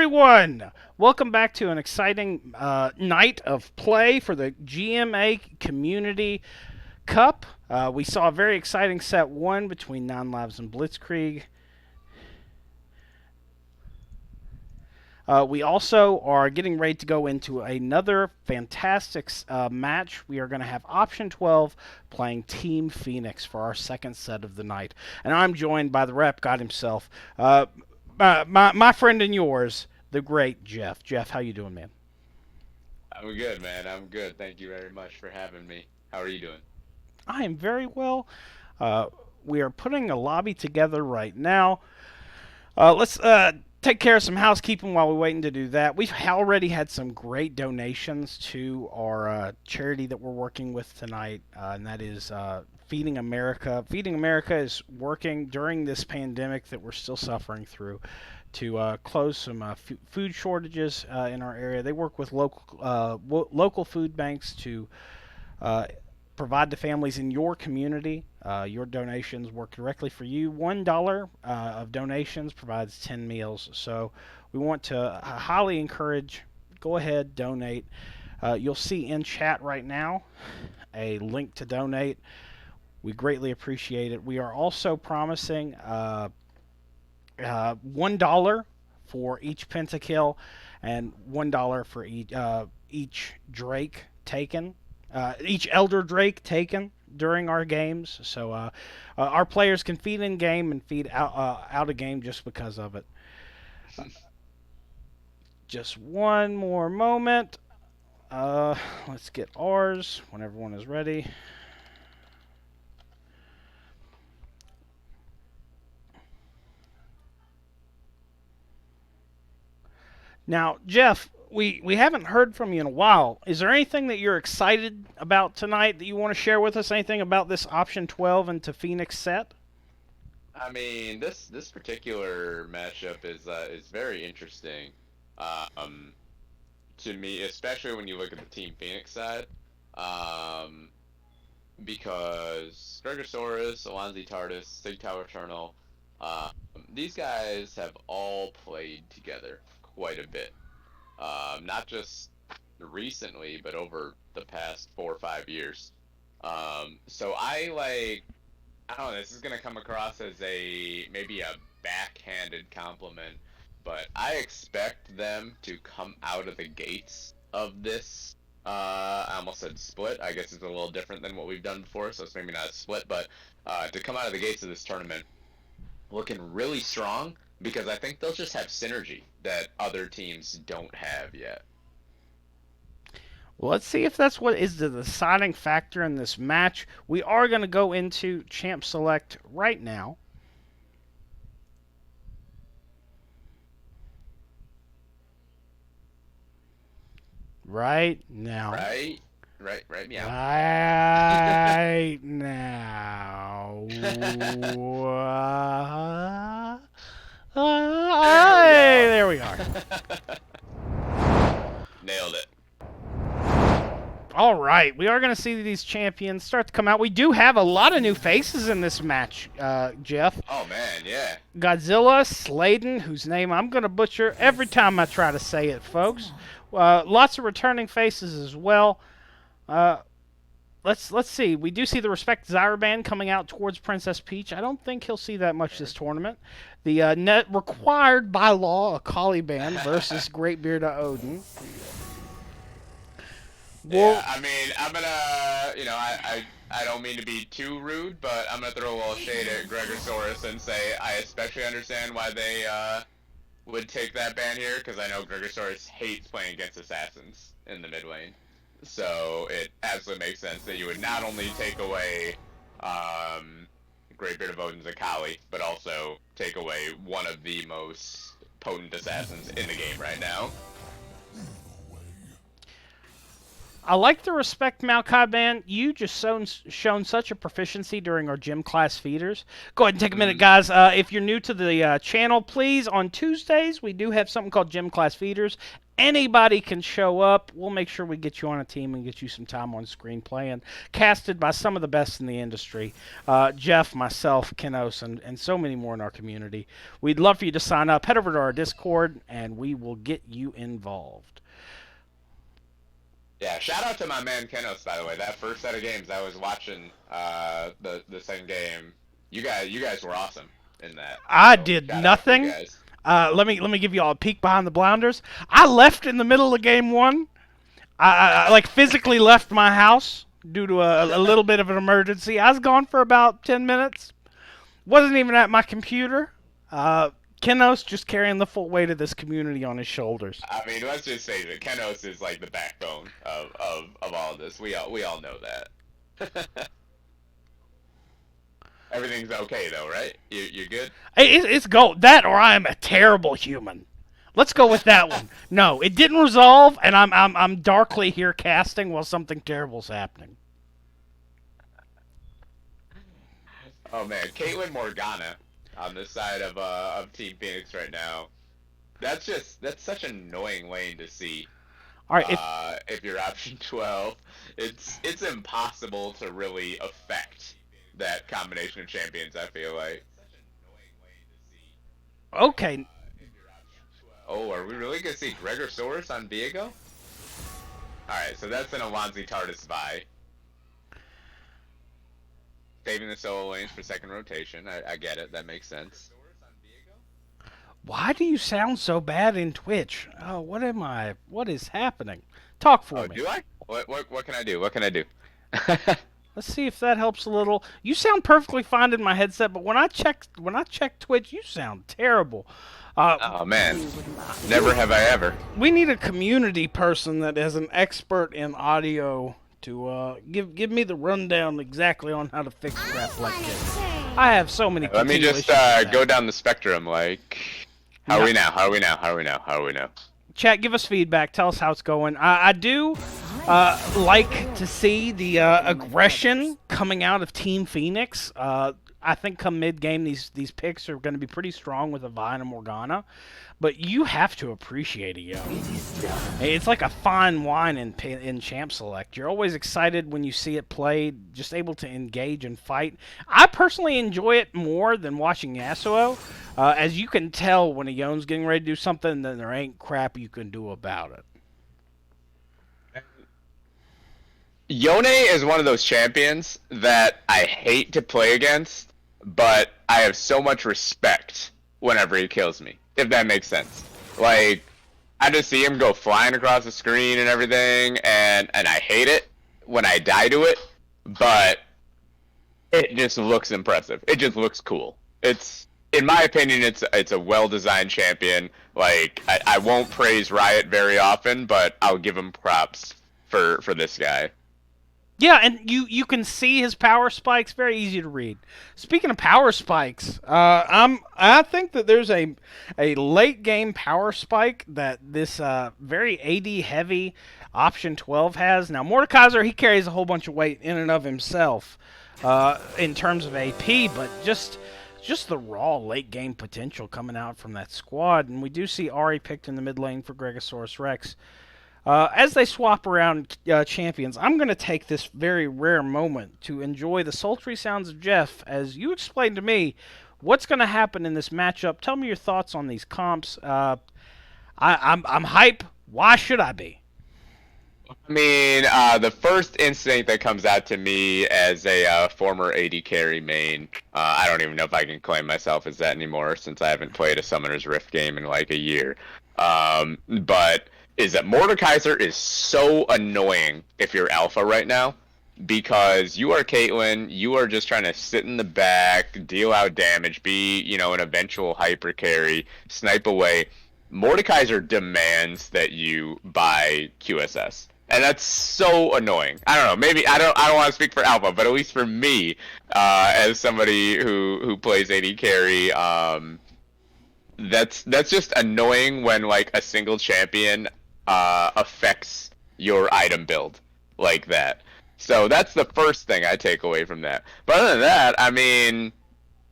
everyone! Welcome back to an exciting night of play for the GMA Community Cup. We saw a very exciting set one between Nine Lives and Blitzkrieg. We also are getting ready to go into another fantastic match. We are going to have Option 12 playing Team Phoenix for our second set of the night. And I'm joined by the rep god himself, my friend and yours, the great Jeff. Jeff, how you doing, man? I'm good, man. I'm good. Thank you very much for having me. How are you doing? I am very well. Uh, we are putting a lobby together right now. Let's take care of some housekeeping while we're waiting to do that. We've already had some great donations to our charity that we're working with tonight, and that is Feeding America. Feeding America is working during this pandemic that we're still suffering through to close some food shortages in our area. They work with local food banks to uh, provide to families in your community. Your donations work directly for you. $1 of donations provides 10 meals. So we want to highly encourage, go ahead, donate. You'll see in chat right now a link to donate. We greatly appreciate it. We are also promising $1 for each pentakill and $1 for each Drake taken, each Elder Drake taken during our games. So our players can feed in game and feed out of game just because of it. Just one more moment. Let's get ours when everyone is ready. Now, Jeff, we haven't heard from you in a while. Is there anything that you're excited about tonight that you want to share with us? Anything about this Option 12 into Phoenix set? I mean, this particular matchup is very interesting. Um, to me, especially when you look at the Team Phoenix side, um, because Gregosaurus, Alonzi Tardis, Sig Tower Eternal, um, these guys have all played together quite a bit. Not just recently, but over the past 4 or 5 years. So I don't know, this is gonna come across as a maybe a backhanded compliment, but I expect them to come out of the gates of this. I almost said split. I guess it's a little different than what we've done before, so it's maybe not a split, but to come out of the gates of this tournament looking really strong because I think they'll just have synergy that other teams don't have yet. Well, let's see if that's what is the deciding factor in this match. We are going to go into Champ Select right now. Right now. Right? Right, meow. Right now. There we Hey, go. there we are. Nailed it. All right, we are going to see these champions start to come out. We do have a lot of new faces in this match, Jeff. Oh man, yeah. Godzilla, Sladen, whose name I'm going to butcher every time I try to say it, folks. Lots of returning faces as well. Uh, let's see. We do see the Respect Zyroban coming out towards Princess Peach. I don't think he'll see that much this tournament. The net required by law a Caliban versus Greatbeard Odin. Yeah, Well, I mean, I'm gonna, I don't mean to be too rude, but I'm gonna throw a little shade at Gregosaurus and say I especially understand why they would take that ban here, because I know Gregosaurus hates playing against assassins in the mid lane. So it absolutely makes sense that you would not only take away Great Beard of Odin's Akali, but also take away one of the most potent assassins in the game right now. I like the respect, Malkai man. You just shown such a proficiency during our gym class feeders. Go ahead and take a minute, Mhm. guys. If you're new to the channel, please, on Tuesdays, we do have something called gym class feeders. Anybody can show up. We'll make sure we get you on a team and get you some time on screen playing. Casted by some of the best in the industry. Jeff, myself, Kenos, and so many more in our community. We'd love for you to sign up. Head over to our Discord, and we will get you involved. Yeah, shout out to my man Kenos, by the way. That first set of games I was watching, the second game. You guys were awesome in that. I So did shout out to you nothing. guys. Let me give you all a peek behind the blinders. I left in the middle of game one. I like physically left my house due to a little bit of an emergency. I was gone for about 10 minutes. Wasn't even at my computer. Kenos just carrying the full weight of this community on his shoulders. I mean, let's just say that Kenos is like the backbone of all of this. We all know that. Everything's okay though, right? You're good. It's gold. That or I am a terrible human. Let's go with that one. No, it didn't resolve, and I'm darkly here casting while something terrible's happening. Oh man, Caitlyn Morgana on this side of Team Phoenix right now. That's such an annoying lane to see. All right, If you're option 12, it's impossible to really affect that combination of champions. I feel like. okay. Oh, are we really gonna see Gregosaurus on Viego? All right, so that's an Alonzi TARDIS buy. Saving the solo lanes for second rotation. I get it. That makes sense. Why do you sound so bad in Twitch? Oh, what am I? What is happening? Talk for Oh, me. do I? What can I do? What can I do? Let's see if that helps a little. You sound perfectly fine in my headset, but when I check Twitch, you sound terrible. Oh man, never have I ever. We need a community person that is an expert in audio to give me the rundown exactly on how to fix crap like this. I have so many. Let me continual just issues with go that. down the spectrum. Like, how are we now? How are we now? How are we now? How are we now? Chat, give us feedback. Tell us how it's going. I do like to see the aggression coming out of Team Phoenix. I think come mid game, these picks are going to be pretty strong with a Vine and Morgana, but you have to appreciate it, yo. It's like a fine wine in Champ Select. You're always excited when you see it played, just able to engage and fight. I personally enjoy it more than watching Yasuo. As you can tell when a Yon's getting ready to do something, then there ain't crap you can do about it. Yone is one of those champions that I hate to play against, but I have so much respect whenever he kills me, if that makes sense. Like, I just see him go flying across the screen and everything, and I hate it when I die to it, but it just looks impressive. It just looks cool. It's, in my opinion, it's a well-designed champion. Like, I won't praise Riot very often, but I'll give him props for this guy. Yeah, and you can see his power spikes. Very easy to read. Speaking of power spikes, I think that there's a late game power spike that this very AD heavy option 12 has. Now Mordekaiser, he carries a whole bunch of weight in and of himself in terms of AP, but just the raw late game potential coming out from that squad. And we do see Ari picked in the mid lane for Gregosaurus Rex. As they swap around champions, I'm going to take this very rare moment to enjoy the sultry sounds of Jeff as you explain to me what's going to happen in this matchup. Tell me your thoughts on these comps. I'm hype. Why should I be? I mean, the first instinct that comes out to me as a former AD carry main, I don't even know if I can claim myself as that anymore since I haven't played a Summoner's Rift game in like a year. But is that Mordekaiser is so annoying if you're alpha right now because you are Caitlyn, you are just trying to sit in the back, deal out damage, be, an eventual hyper carry, snipe away. Mordekaiser demands that you buy QSS. And that's so annoying. I don't know. Maybe I don't want to speak for alpha, but at least for me, as somebody who plays AD carry, that's just annoying when like a single champion affects your item build. like that. So that's the first thing I take away from that. But other than that, I mean,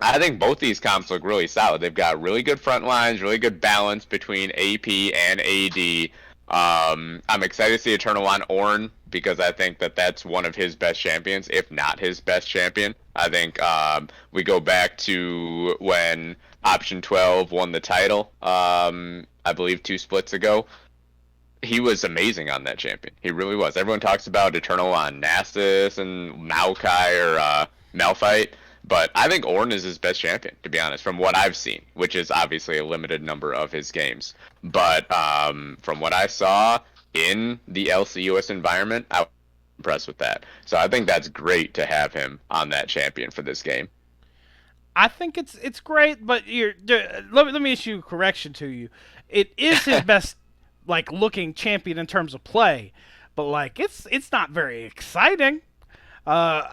I think both these comps look really solid. They've got really good front lines, really good balance between AP and AD. I'm excited to see Eternal on Ornn because I think that that's one of his best champions, if not his best champion. I think we go back to when Option 12 won the title, I believe 2 splits ago. He was amazing on that champion. He really was. Everyone talks about Eternal on Nasus and Maokai or Malphite, but I think Ornn is his best champion, to be honest, from what I've seen, which is obviously a limited number of his games. But from what I saw in the LCUS environment, I was impressed with that. So I think that's great to have him on that champion for this game. I think it's great, but let me issue a correction to you. It is his best like looking champion in terms of play, but like it's not very exciting. Well,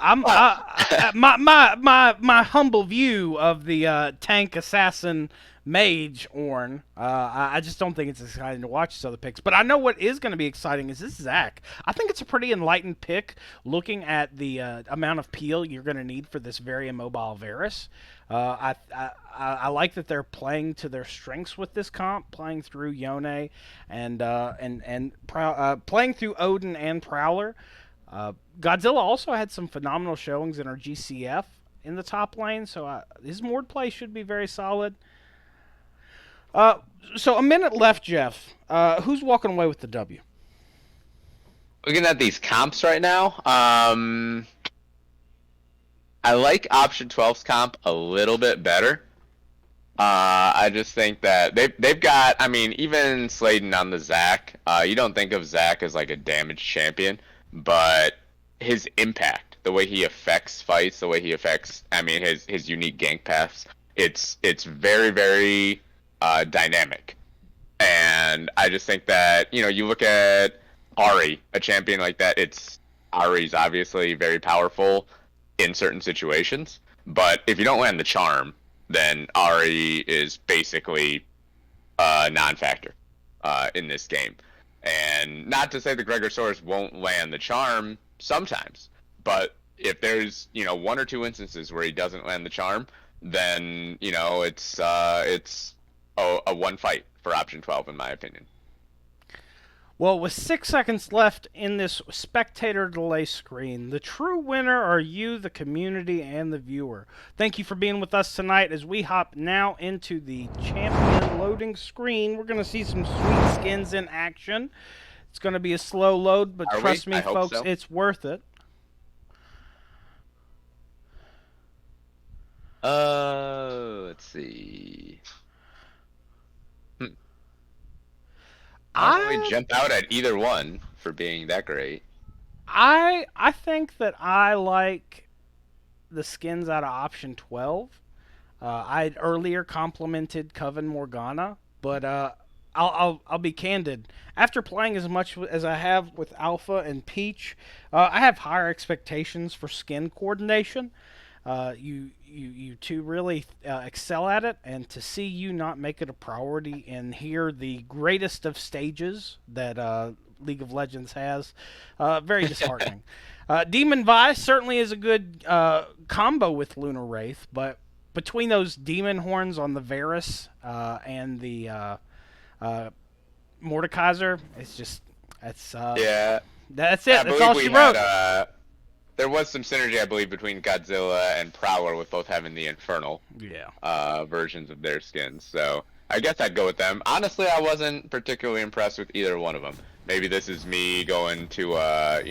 My humble view of the tank assassin mage Ornn. I just don't think it's exciting to watch his other picks. But I know what is going to be exciting is this Zac. I think it's a pretty enlightened pick, looking at the amount of peel you're going to need for this very immobile Varus. I like that they're playing to their strengths with this comp, playing through Yone and playing through Odin and Prowler. Godzilla also had some phenomenal showings in our GCF in the top lane, so his Mord play should be very solid. Uh, so a minute left, Jeff. Who's walking away with the W? looking at these comps right now, I like Option 12's comp a little bit better. I just think that they've got. I mean, even Sladen on the Zac. You don't think of Zac as like a damage champion, but his impact, the way he affects fights, the way he affects. I mean, his unique gank paths. It's very very dynamic, and I just think that you look at Ari, a champion like that. Ari's obviously very powerful in certain situations, but if you don't land the charm, then Ari is basically a non-factor in this game. And not to say the Gregosaurus won't land the charm sometimes, but if there's 1 or 2 instances where he doesn't land the charm, then it's a one fight for option 12 in my opinion. Well, with 6 seconds left in this spectator delay screen, the true winner are you, the community, and the viewer. Thank you for being with us tonight as we hop now into the champion loading screen. We're going to see some sweet skins in action. It's going to be a slow load, but Are trust we? me, I hope folks, so. it's worth it. Let's see. I don't really I jump out at either one for being that great. I think that I like the skins out of option 12. I'd earlier complimented Coven Morgana, but I'll be candid. After playing as much as I have with Alpha and Peach, I have higher expectations for skin coordination. You two really excel at it, and to see you not make it a priority and hear the greatest of stages that League of Legends has, very disheartening. Demon Vice certainly is a good combo with Lunar Wraith, but between those demon horns on the Varus and the Mordekaiser, it's just Yeah, that's I it. That's believe all she we wrote. had there was some synergy, I believe, between Godzilla and Prowler with both having the Infernal Yeah. versions of their skins. So I guess I'd go with them. Honestly, I wasn't particularly impressed with either one of them. Maybe this is me going to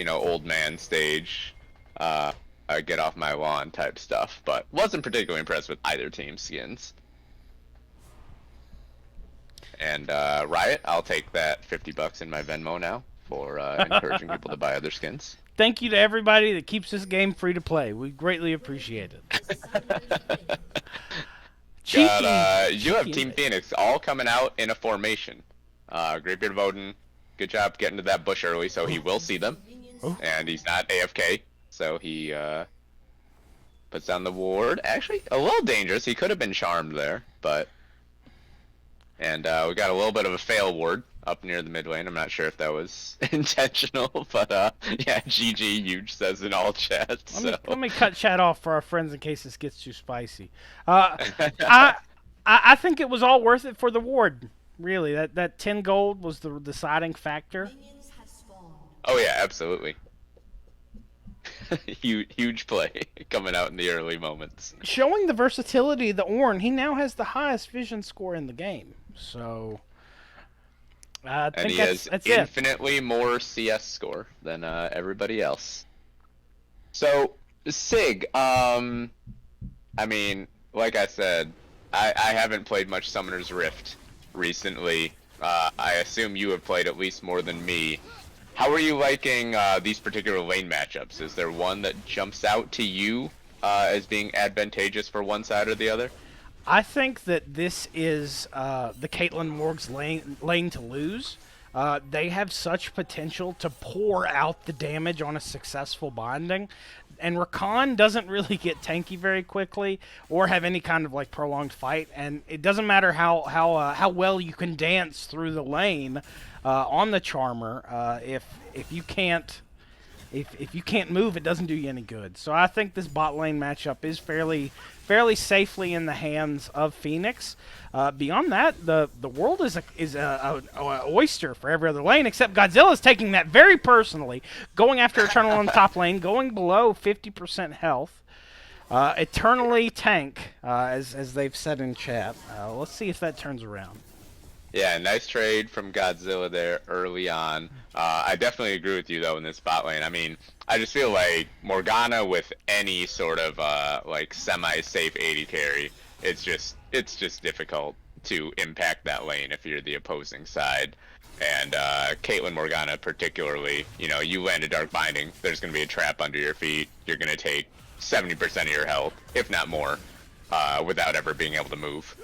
old man stage, get off my lawn type stuff, but wasn't particularly impressed with either team's skins. And Riot, I'll take that $50 in my Venmo now for encouraging people to buy other skins. Thank you to everybody that keeps this game free to play. We greatly appreciate it. Got Cheeky. you have cheeky Team invite. Phoenix all coming out in a formation. Greatbeard of Odin, good job getting to that bush early, so he will see them, Oh. and he's not AFK, so he puts down the ward. Actually, a little dangerous. He could have been charmed there, but and we got a little bit of a fail ward, up near the mid lane. I'm not sure if that was intentional, but yeah, GG huge says in all chats. Let So me let me cut chat off for our friends in case this gets too spicy. Uh, I, I think it was all worth it for the ward. Really, that 10 gold was the deciding factor. oh yeah, absolutely. Huge play coming out in the early moments. Showing the versatility of the Ornn, he now has the highest vision score in the game. So I And think he that's has that's it. infinitely more CS score than everybody else. So, Sig, I mean, like I said, I haven't played much Summoner's Rift recently. I assume you have played at least more than me. How are you liking these particular lane matchups? Is there one that jumps out to you as being advantageous for one side or the other? I think that this is the Caitlyn Morg's lane to lose. They have such potential to pour out the damage on a successful binding, and Rakan doesn't really get tanky very quickly or have any kind of like prolonged fight. And it doesn't matter how well you can dance through the lane on the Charmer if you can't if you can't move, it doesn't do you any good. So I think this bot lane matchup is fairly safely in the hands of Phoenix. Beyond that, the world is a oyster for every other lane, except Godzilla's taking that very personally, going after Eternal on the top lane, going below 50% health. Eternally tank, as they've said in chat. Let's see if that turns around. Yeah, nice trade from Godzilla there early on. I definitely agree with you though in this bot lane. I mean, I just feel like Morgana with any sort of like semi-safe AD carry, it's just difficult to impact that lane if you're the opposing side. And Caitlyn Morgana particularly, you know, you land a Dark Binding, there's going to be a trap under your feet. You're going to take 70% of your health, if not more, without ever being able to move.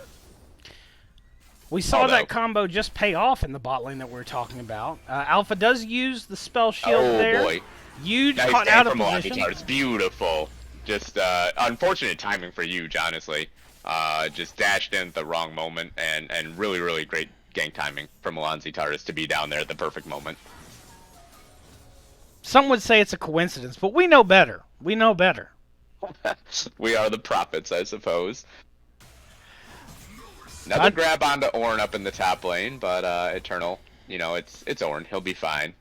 We saw Although, that combo just pay off in the bot lane that we are talking about. Alpha does use the spell shield oh there. boy. Huge Nice caught game out of from position. It's beautiful. Just unfortunate timing for Huge, honestly. Just dashed in at the wrong moment, and really great gank timing from Alonzi Tardis to be down there at the perfect moment. Some would say it's a coincidence, but we know better. We know better. We are the prophets, I suppose. Another grab onto Ornn up in the top lane, but Eternal, you know, it's Ornn. He'll be fine.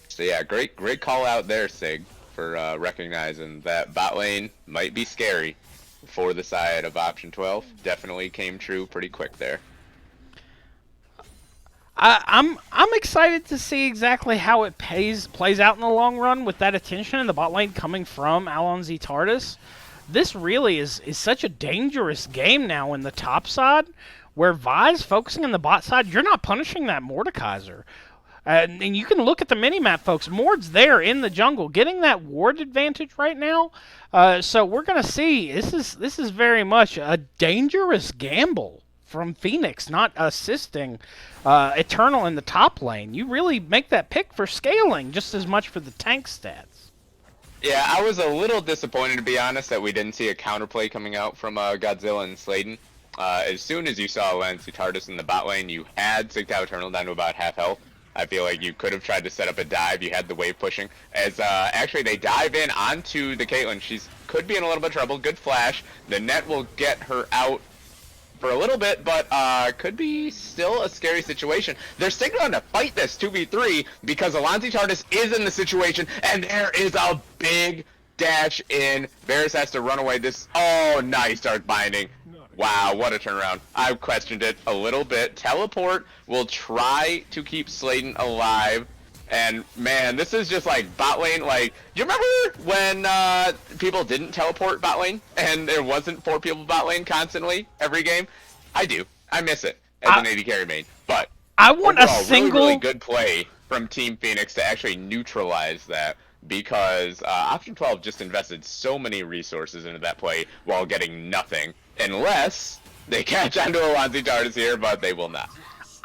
So yeah, great call out there, Sig, for recognizing that bot lane might be scary for the side of option 12. Definitely came true pretty quick there. I'm excited to see exactly how it plays out in the long run with that attention in the bot lane coming from Alonzi Tardis. This really is such a dangerous game now in the top side, where Vi's focusing on the bot side. You're not punishing that Mordekaiser. And you can look at the minimap, folks. Mord's there in the jungle, getting that ward advantage right now. So we're gonna see. This is very much a dangerous gamble from Phoenix, not assisting Eternal in the top lane. You really make that pick for scaling just as much for the tank stats. Yeah, I was a little disappointed, to be honest, that we didn't see a counterplay coming out from Godzilla and Sladen. As soon as you saw Lancy Tardis in the bot lane, you had Sigtao Eternal down to about half health. I feel like you could have tried to set up a dive. You had the wave pushing. As actually they dive in onto the Caitlyn. She's could be in a little bit of trouble. Good flash. The net will get her out for a little bit, but could be still a scary situation. They're sticking on to fight this 2v3 because Alonzi Tardis is in the situation, and there is a big dash in. Varus has to run away. This, oh, nice Dark Binding. Wow, what a turnaround. I questioned it a little bit. Teleport will try to keep Sladen alive. And man, this is just like bot lane. Like, do you remember when people didn't teleport bot lane and there wasn't 4 people bot lane constantly every game? I do. I miss it as an AD carry main. But I want overall, a single really good play from Team Phoenix to actually neutralize that, because Option 12 just invested so many resources into that play while getting nothing, unless they catch onto Alonzi Tardis here, but they will not.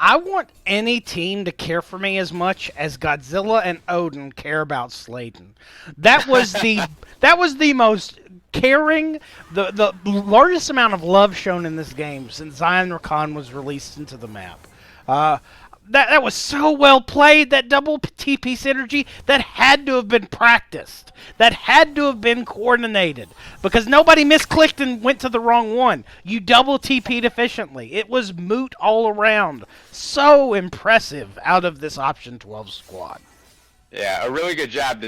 I want any team to care for me as much as Godzilla and Odin care about Sladen. That was the that was the most caring, the largest amount of love shown in this game since Zion Rakan was released into the map. Uh, that was so well played. That double TP synergy that had to have been practiced. That had to have been coordinated because nobody misclicked and went to the wrong one. You double TP'd efficiently. It was moot all around. So impressive out of this option 12 squad. Yeah, a really good job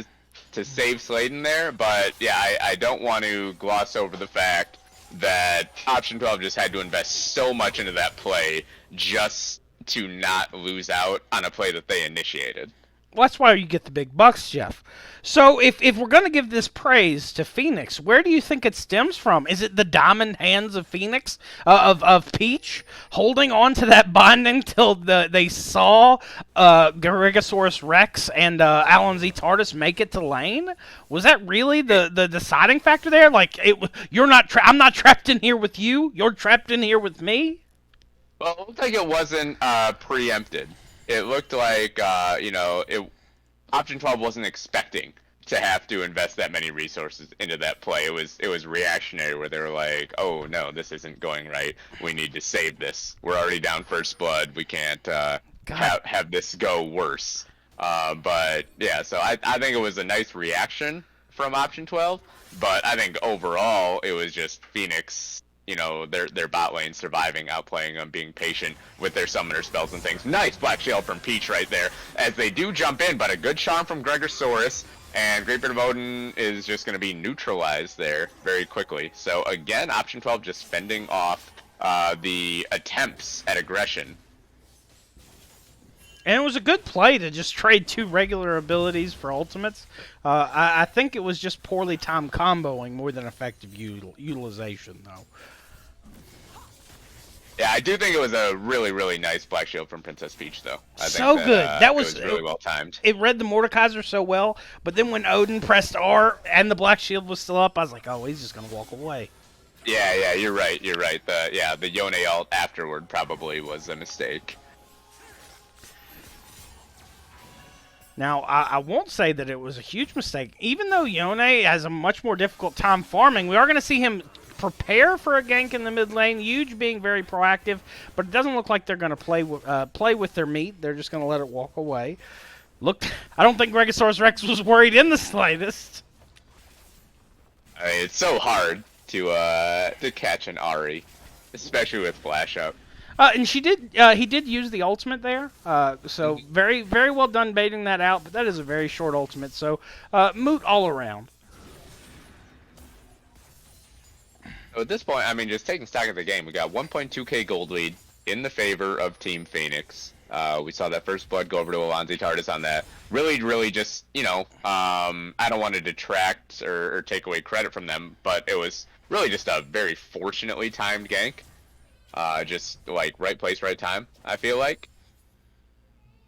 to save Sladen there, but yeah, I don't want to gloss over the fact that option 12 just had to invest so much into that play just to not lose out on a play that they initiated. Well, that's why you get the big bucks, Jeff. So if we're going to give this praise to Phoenix, where do you think it stems from? Is it the diamond hands of Phoenix, of Peach, holding on to that binding till they saw Garigosaurus Rex and Alan Z Tardis make it to lane? Was that really the deciding factor there? Like, I'm not trapped in here with you. You're trapped in here with me. Well, it looked like it wasn't preempted. It looked like option 12 wasn't expecting to have to invest that many resources into that play. It was reactionary where they were like, "Oh no, this isn't going right. We need to save this. We're already down first blood. We can't have this go worse." But yeah, so I think it was a nice reaction from option 12. But I think overall it was just Phoenix, their bot lane surviving, outplaying them, being patient with their summoner spells and things. Nice Black Shield from Peach right there, as they do jump in, but a good charm from Gregosaurus, and Great Beard of Odin is just going to be neutralized there very quickly. So again, option 12 just fending off the attempts at aggression. And it was a good play to just trade two regular abilities for ultimates. I think it was just poorly timed comboing more than effective utilization, though. Yeah, I do think it was a really, really nice Black Shield from Princess Peach, though. I So think good. That it was really well timed. It read the Mordekaiser so well, but then when Odin pressed R and the Black Shield was still up, I was like, oh, he's just going to walk away. Yeah, you're right. The Yone ult afterward probably was a mistake. Now, I won't say that it was a huge mistake. Even though Yone has a much more difficult time farming, we are going to see him prepare for a gank in the mid lane. Huge being very proactive, but it doesn't look like they're going to play with their meat. They're just going to let it walk away. Look, I don't think Gregosaurus Rex was worried in the slightest. I mean, it's so hard to catch an Ari, especially with flash up. And he did use the ultimate there, so very, very well done baiting that out, but that is a very short ultimate, so moot all around. So at this point, I mean, just taking stock of the game, we got 1.2k gold lead in the favor of Team Phoenix. We saw that first blood go over to Alonzi Tardis on that. Really, really just, I don't want to detract or take away credit from them, but it was really just a very fortunately timed gank. Just like right place, right time, I feel like.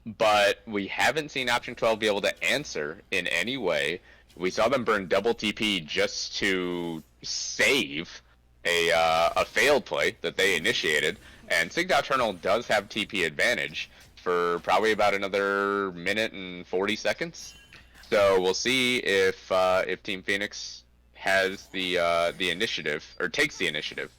But we haven't seen option 12 be able to answer in any way. We saw them burn double TP just to save a failed play that they initiated. And Sigdao Eternal does have TP advantage for probably about another minute and 40 seconds. So we'll see if Team Phoenix has the initiative, or takes the initiative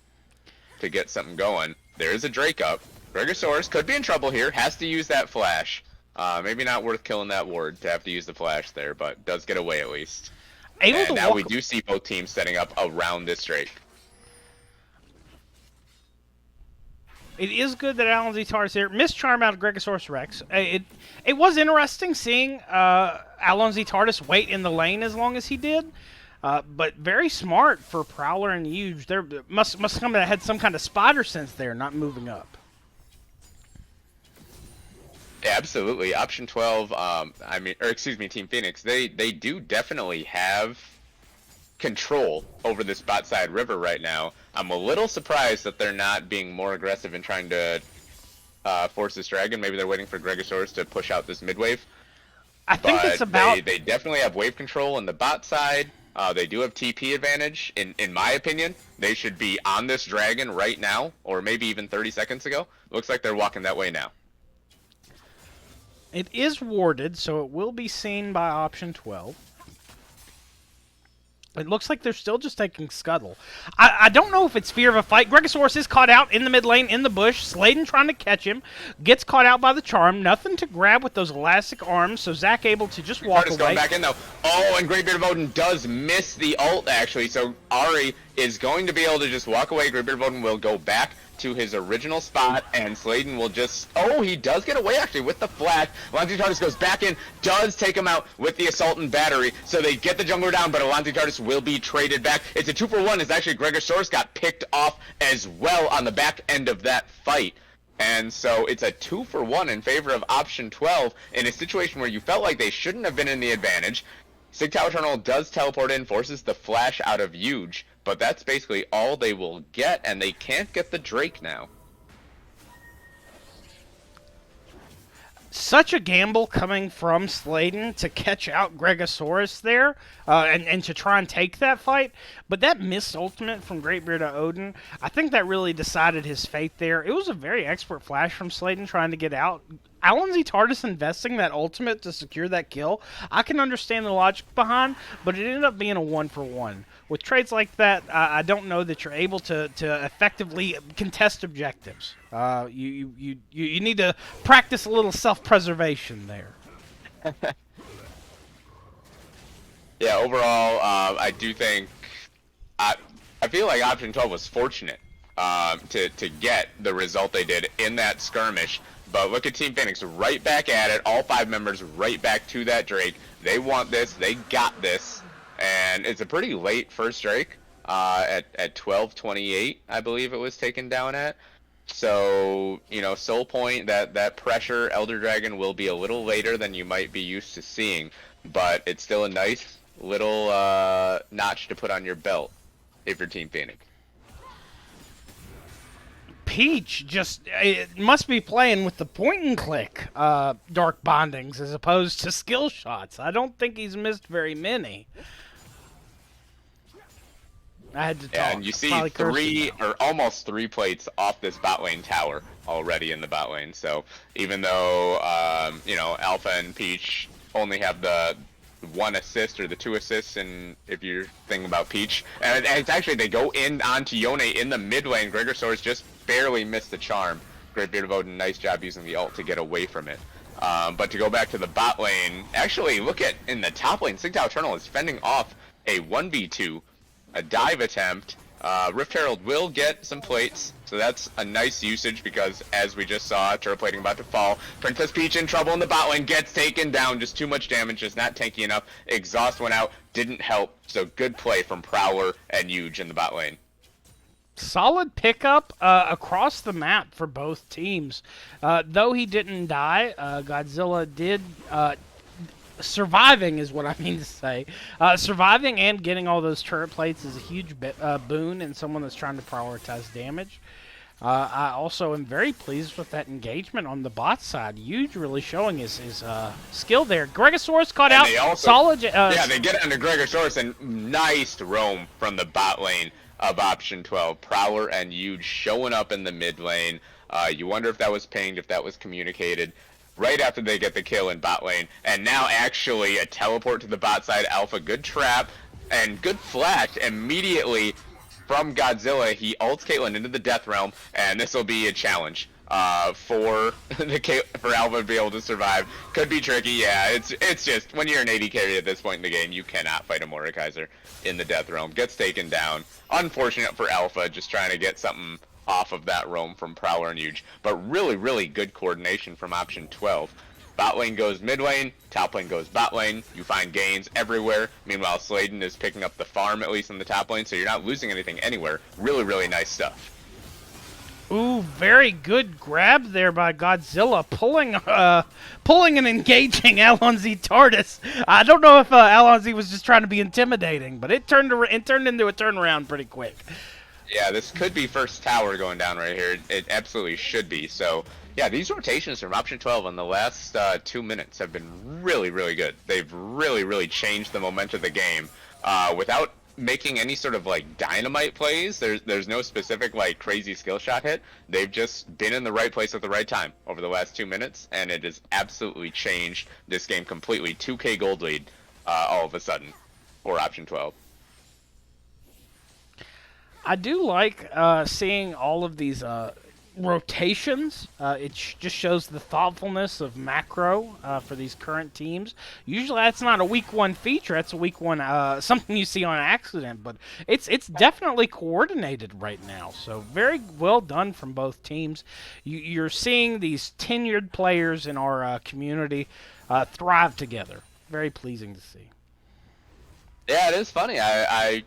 to get something going. There is a Drake up. Gregosaurus could be in trouble here. Has to use that flash. Maybe not worth killing that ward to have to use the flash there, but does get away at least. And now we do see both teams setting up around this Drake. It is good that Alan Z Tardis here. Missed charm out of Gregosaurus Rex. It was interesting seeing Alan Z Tardis wait in the lane as long as he did. But very smart for Prowler and Huge. There must come that had some kind of spider sense there, not moving up. Yeah, absolutely. Option 12, Team Phoenix, they do definitely have control over this bot side river right now. I'm a little surprised that they're not being more aggressive in trying to force this dragon. Maybe they're waiting for Gregosaurus to push out this mid wave. I think it's about... They definitely have wave control on the bot side. They do have TP advantage. In my opinion, they should be on this dragon right now, or maybe even 30 seconds ago. Looks like they're walking that way now. It is warded, so it will be seen by option 12. It looks like they're still just taking Scuttle. I don't know if it's fear of a fight. Gregosaurus is caught out in the mid lane in the bush. Sladen trying to catch him. Gets caught out by the charm. Nothing to grab with those elastic arms, so Zach able to just walk away. Going back in though. Oh, and Great Beard of Odin does miss the ult actually, so Ari is going to be able to just walk away. Great Beard of Odin will go back to his original spot, and Sladen will just... Oh, he does get away, actually, with the flash. Alonzi Tardis goes back in, does take him out with the Assault and Battery, so they get the jungler down, but Alonzi Tardis will be traded back. It's a 2-for-1, as actually Gregosaurus got picked off as well on the back end of that fight. And so it's a 2-for-1 in favor of option 12 in a situation where you felt like they shouldn't have been in the advantage. Sig Tower Eternal does teleport in, forces the flash out of Huge, but that's basically all they will get, and they can't get the Drake now. Such a gamble coming from Sladen to catch out Gregosaurus there and to try and take that fight. But that missed ultimate from Greatbeard of Odin, I think that really decided his fate there. It was a very expert flash from Sladen trying to get out. Alan Z. Tardis investing that ultimate to secure that kill, I can understand the logic behind, but it ended up being a 1-for-1. With trades like that, I don't know that you're able to effectively contest objectives. You need to practice a little self-preservation there. Yeah, overall, I do think... I feel like option 12 was fortunate to get the result they did in that skirmish. But look at Team Phoenix right back at it. All 5 members right back to that Drake. They want this. They got this. And it's a pretty late first Drake at 12:28, I believe it was taken down at. So, you know, Soul Point, that pressure, Elder Dragon will be a little later than you might be used to seeing. But it's still a nice little notch to put on your belt if you're Team Phoenix. Peach just it must be playing with the point and click dark bondings as opposed to skill shots. I don't think he's missed very many. I had to talk. Yeah, and you see almost three plates off this bot lane tower already in the bot lane. So even though you know, Alpha and Peach only have the 1 assist or the 2 assists, and if you're thinking about Peach, and it's actually they go in onto Yone in the mid lane. Gregosaurus just barely missed the charm. Great Beard of Odin, nice job using the ult to get away from it. But to go back to the bot lane, actually look at in the top lane, Sig Tower Eternal is fending off a 1v2, a dive attempt. Rift Herald will get some plates, so that's a nice usage because, as we just saw, turret plating about to fall. Princess Peach in trouble in the bot lane, gets taken down, just too much damage, just not tanky enough. Exhaust went out, didn't help, so good play from Prowler and Huge in the bot lane. Solid pickup across the map for both teams. Though he didn't die, Godzilla did... surviving is what I mean to say. Surviving and getting all those turret plates is a huge boon in someone that's trying to prioritize damage. I also am very pleased with that engagement on the bot side. Huge really showing his skill there. Gregosaurus caught out. Solid. Yeah, they get onto Gregosaurus and nice roam from the bot lane of option 12. Prowler and Huge showing up in the mid lane. You wonder if that was pinged, if that was communicated. Right after they get the kill in bot lane, and now actually a teleport to the bot side. Alpha, good trap and good flash immediately from Godzilla. He ults Caitlyn into the death realm, and this will be a challenge for Alpha to be able to survive. Could be tricky, yeah. It's just when you're an AD carry at this point in the game, you cannot fight a Mordekaiser in the death realm. Gets taken down. Unfortunate for Alpha, just trying to get something off of that roam from Prowler and Huge, but really, really good coordination from option 12. Bot lane goes mid lane, top lane goes bot lane. You find gains everywhere. Meanwhile, Sladen is picking up the farm, at least in the top lane, so you're not losing anything anywhere. Really, really nice stuff. Ooh, very good grab there by Godzilla, pulling and engaging Alonzi Tardis. I don't know if Alonzi was just trying to be intimidating, but it turned into a turnaround pretty quick. Yeah, this could be first tower going down right here. It absolutely should be. So, yeah, these rotations from option 12 in the last 2 minutes have been really, really good. They've really, really changed the momentum of the game. Without making any sort of like dynamite plays. There's no specific like crazy skill shot hit. They've just been in the right place at the right time over the last 2 minutes, and it has absolutely changed this game completely. 2K gold lead, all of a sudden, for option 12. I do like seeing all of these rotations. Just shows the thoughtfulness of macro for these current teams. Usually, that's not a week one feature. That's a week one something you see on accident. But it's definitely coordinated right now. So very well done from both teams. You're seeing these tenured players in our community thrive together. Very pleasing to see. Yeah, it is funny. I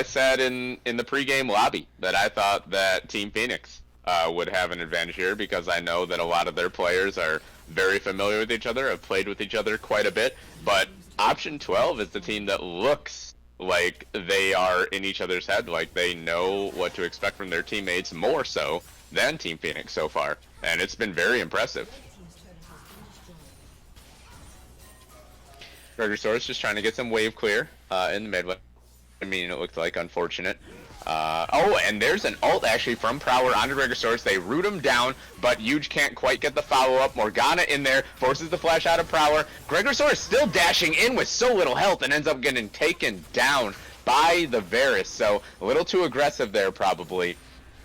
said in the pregame lobby that I thought that Team Phoenix would have an advantage here because I know that a lot of their players are very familiar with each other, have played with each other quite a bit. But option 12 is the team that looks like they are in each other's head, like they know what to expect from their teammates more so than Team Phoenix so far, and it's been very impressive. Regisaurus just trying to get some wave clear in the mid lane. I mean, it looked like unfortunate. Oh, and there's an ult actually from Prowler onto Regisaurus. They root him down, but Huge can't quite get the follow-up. Morgana in there, forces the flash out of Prowler. Regisaurus still dashing in with so little health and ends up getting taken down by the Varus. So a little too aggressive there probably.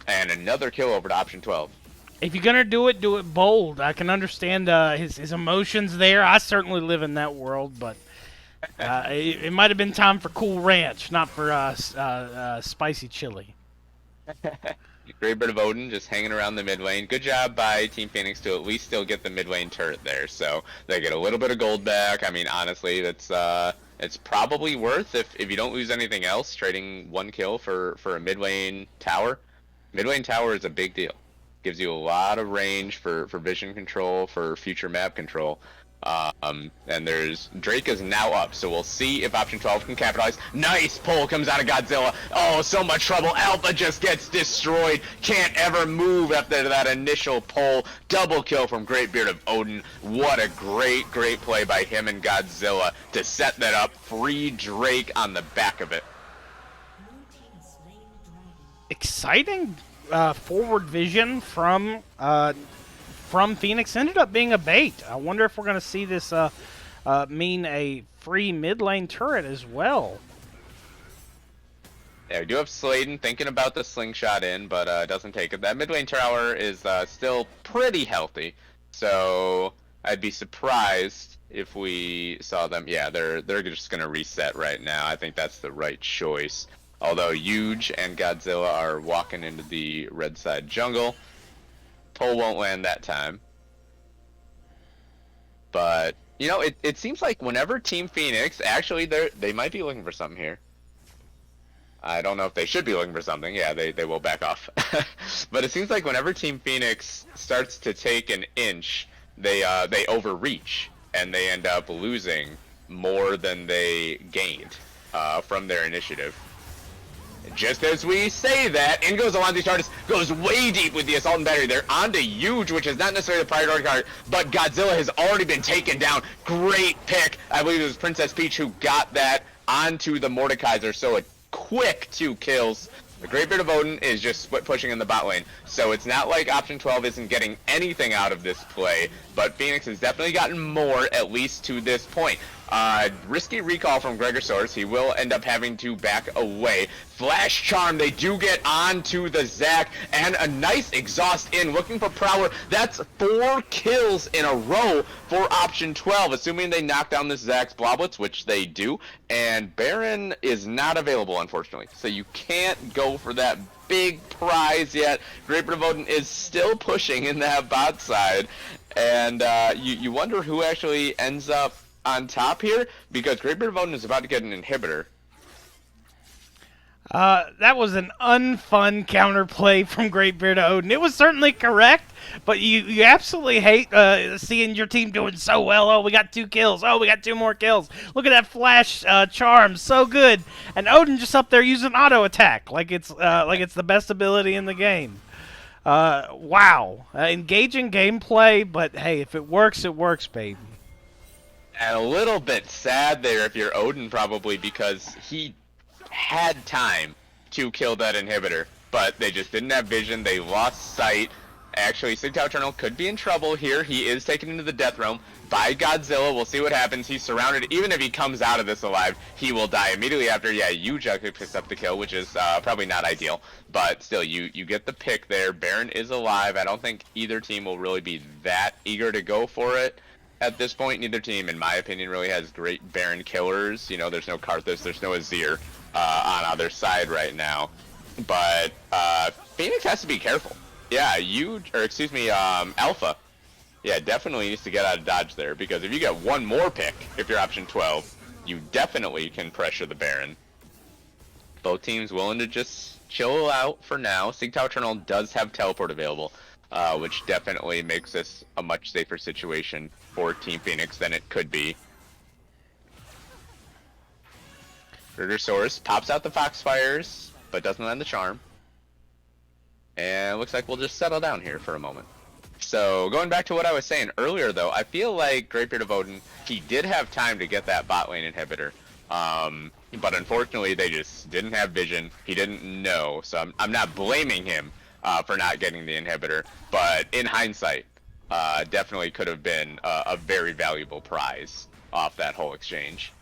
And another kill over to option 12. If you're gonna do it bold. I can understand his emotions there. I certainly live in that world, but it might have been time for Cool Ranch, not for spicy chili. Great bit of Odin just hanging around the mid lane. Good job by Team Phoenix to at least still get the mid lane turret there, so they get a little bit of gold back. I mean, honestly, that's it's probably worth if you don't lose anything else, trading one kill for a mid lane tower. Mid lane tower is a big deal. Gives you a lot of range for vision control, for future map control. And there's Drake is now up, so we'll see if option 12 can capitalize. Nice pull comes out of Godzilla. Oh, so much trouble. Alpha just gets destroyed. Can't ever move after that initial pull. Double kill from Greatbeard of Odin. What a great play by him and Godzilla to set that up. Free Drake on the back of it. Exciting forward vision from Phoenix. Ended up being a bait. I wonder if we're going to see this mean a free mid lane turret as well. Yeah, we do have Sladen thinking about the slingshot in, but doesn't take it. That mid lane tower is still pretty healthy, so I'd be surprised if we saw them. Yeah, they're just going to reset right now. I think that's the right choice. Although Huge and Godzilla are walking into the red side jungle. Pull won't land that time. But, you know, it seems like whenever Team Phoenix, actually they might be looking for something here. I don't know if they should be looking for something. Yeah, they will back off. But it seems like whenever Team Phoenix starts to take an inch, they overreach and they end up losing more than they gained from their initiative. Just as we say that, in goes Alonzi Tardis, goes way deep with the Assault and Battery. They're onto Huge, which is not necessarily the priority card, but Godzilla has already been taken down. Great pick. I believe it was Princess Peach who got that onto the Mordekaiser, so a quick 2 kills. The Greatbeard of Odin is just split pushing in the bot lane, so it's not like option 12 isn't getting anything out of this play, but Phoenix has definitely gotten more, at least to this point. Risky recall from Gregosaurus. He will end up having to back away. Flash Charm, they do get onto the Zac, and a nice exhaust in, looking for Prowler. That's 4 kills in a row for option 12, assuming they knock down this Zac's Bloblets, which they do, and Baron is not available, unfortunately, so you can't go for that big prize yet. Greatbeard of Odin is still pushing in that bot side, and you wonder who actually ends up on top here, because Greatbeard of Odin is about to get an inhibitor. That was an unfun counterplay from Greatbeard of Odin. It was certainly correct, but you absolutely hate seeing your team doing so well. Oh, we got 2 kills. Oh, we got 2 more kills. Look at that flash charm, so good. And Odin just up there using auto attack like it's the best ability in the game. Wow, engaging gameplay, but hey, if it works, baby. And a little bit sad there if you're Odin, probably, because he had time to kill that inhibitor, but they just didn't have vision. They lost sight. Actually, Sigtal Eternal could be in trouble here. He is taken into the Death Realm by Godzilla. We'll see what happens. He's surrounded. Even if he comes out of this alive, he will die immediately after. Yeah, Yuja picks up the kill, which is probably not ideal. But still, you get the pick there. Baron is alive. I don't think either team will really be that eager to go for it at this point. Neither team, in my opinion, really has great Baron killers. You know, there's no Karthus, there's no Azir on either side right now. But Phoenix has to be careful. Yeah, Alpha. Yeah, definitely needs to get out of dodge there, because if you get one more pick, if you're option 12, you definitely can pressure the Baron. Both teams willing to just chill out for now. Sigtal Eternal does have teleport available, which definitely makes this a much safer situation for Team Phoenix than it could be. Source pops out the Foxfires, but doesn't land the Charm. And it looks like we'll just settle down here for a moment. So, going back to what I was saying earlier, though, I feel like Greatbeard of Odin, he did have time to get that bot lane inhibitor. But unfortunately, they just didn't have vision. He didn't know. So I'm not blaming him for not getting the inhibitor. But in hindsight, definitely could have been a very valuable prize off that whole exchange.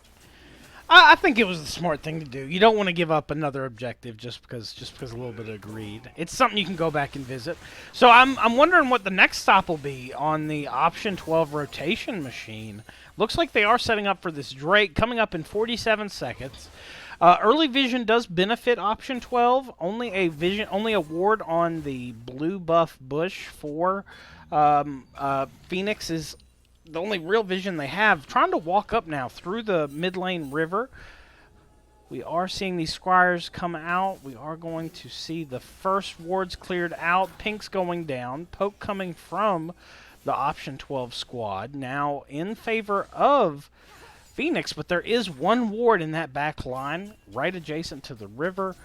I think it was the smart thing to do. You don't want to give up another objective just because a little bit of greed. It's something you can go back and visit. So I'm wondering what the next stop will be on the option 12 rotation machine. Looks like they are setting up for this Drake coming up in 47 seconds. Early vision does benefit option 12. Only a ward on the blue buff bush for Phoenix is the only real vision they have. Trying to walk up now through the mid lane river. We are seeing these squires come out. We are going to see the first wards cleared out. Pink's going down. Poke coming from the option 12 squad. Now in favor of Phoenix, but there is one ward in that back line right adjacent to the river.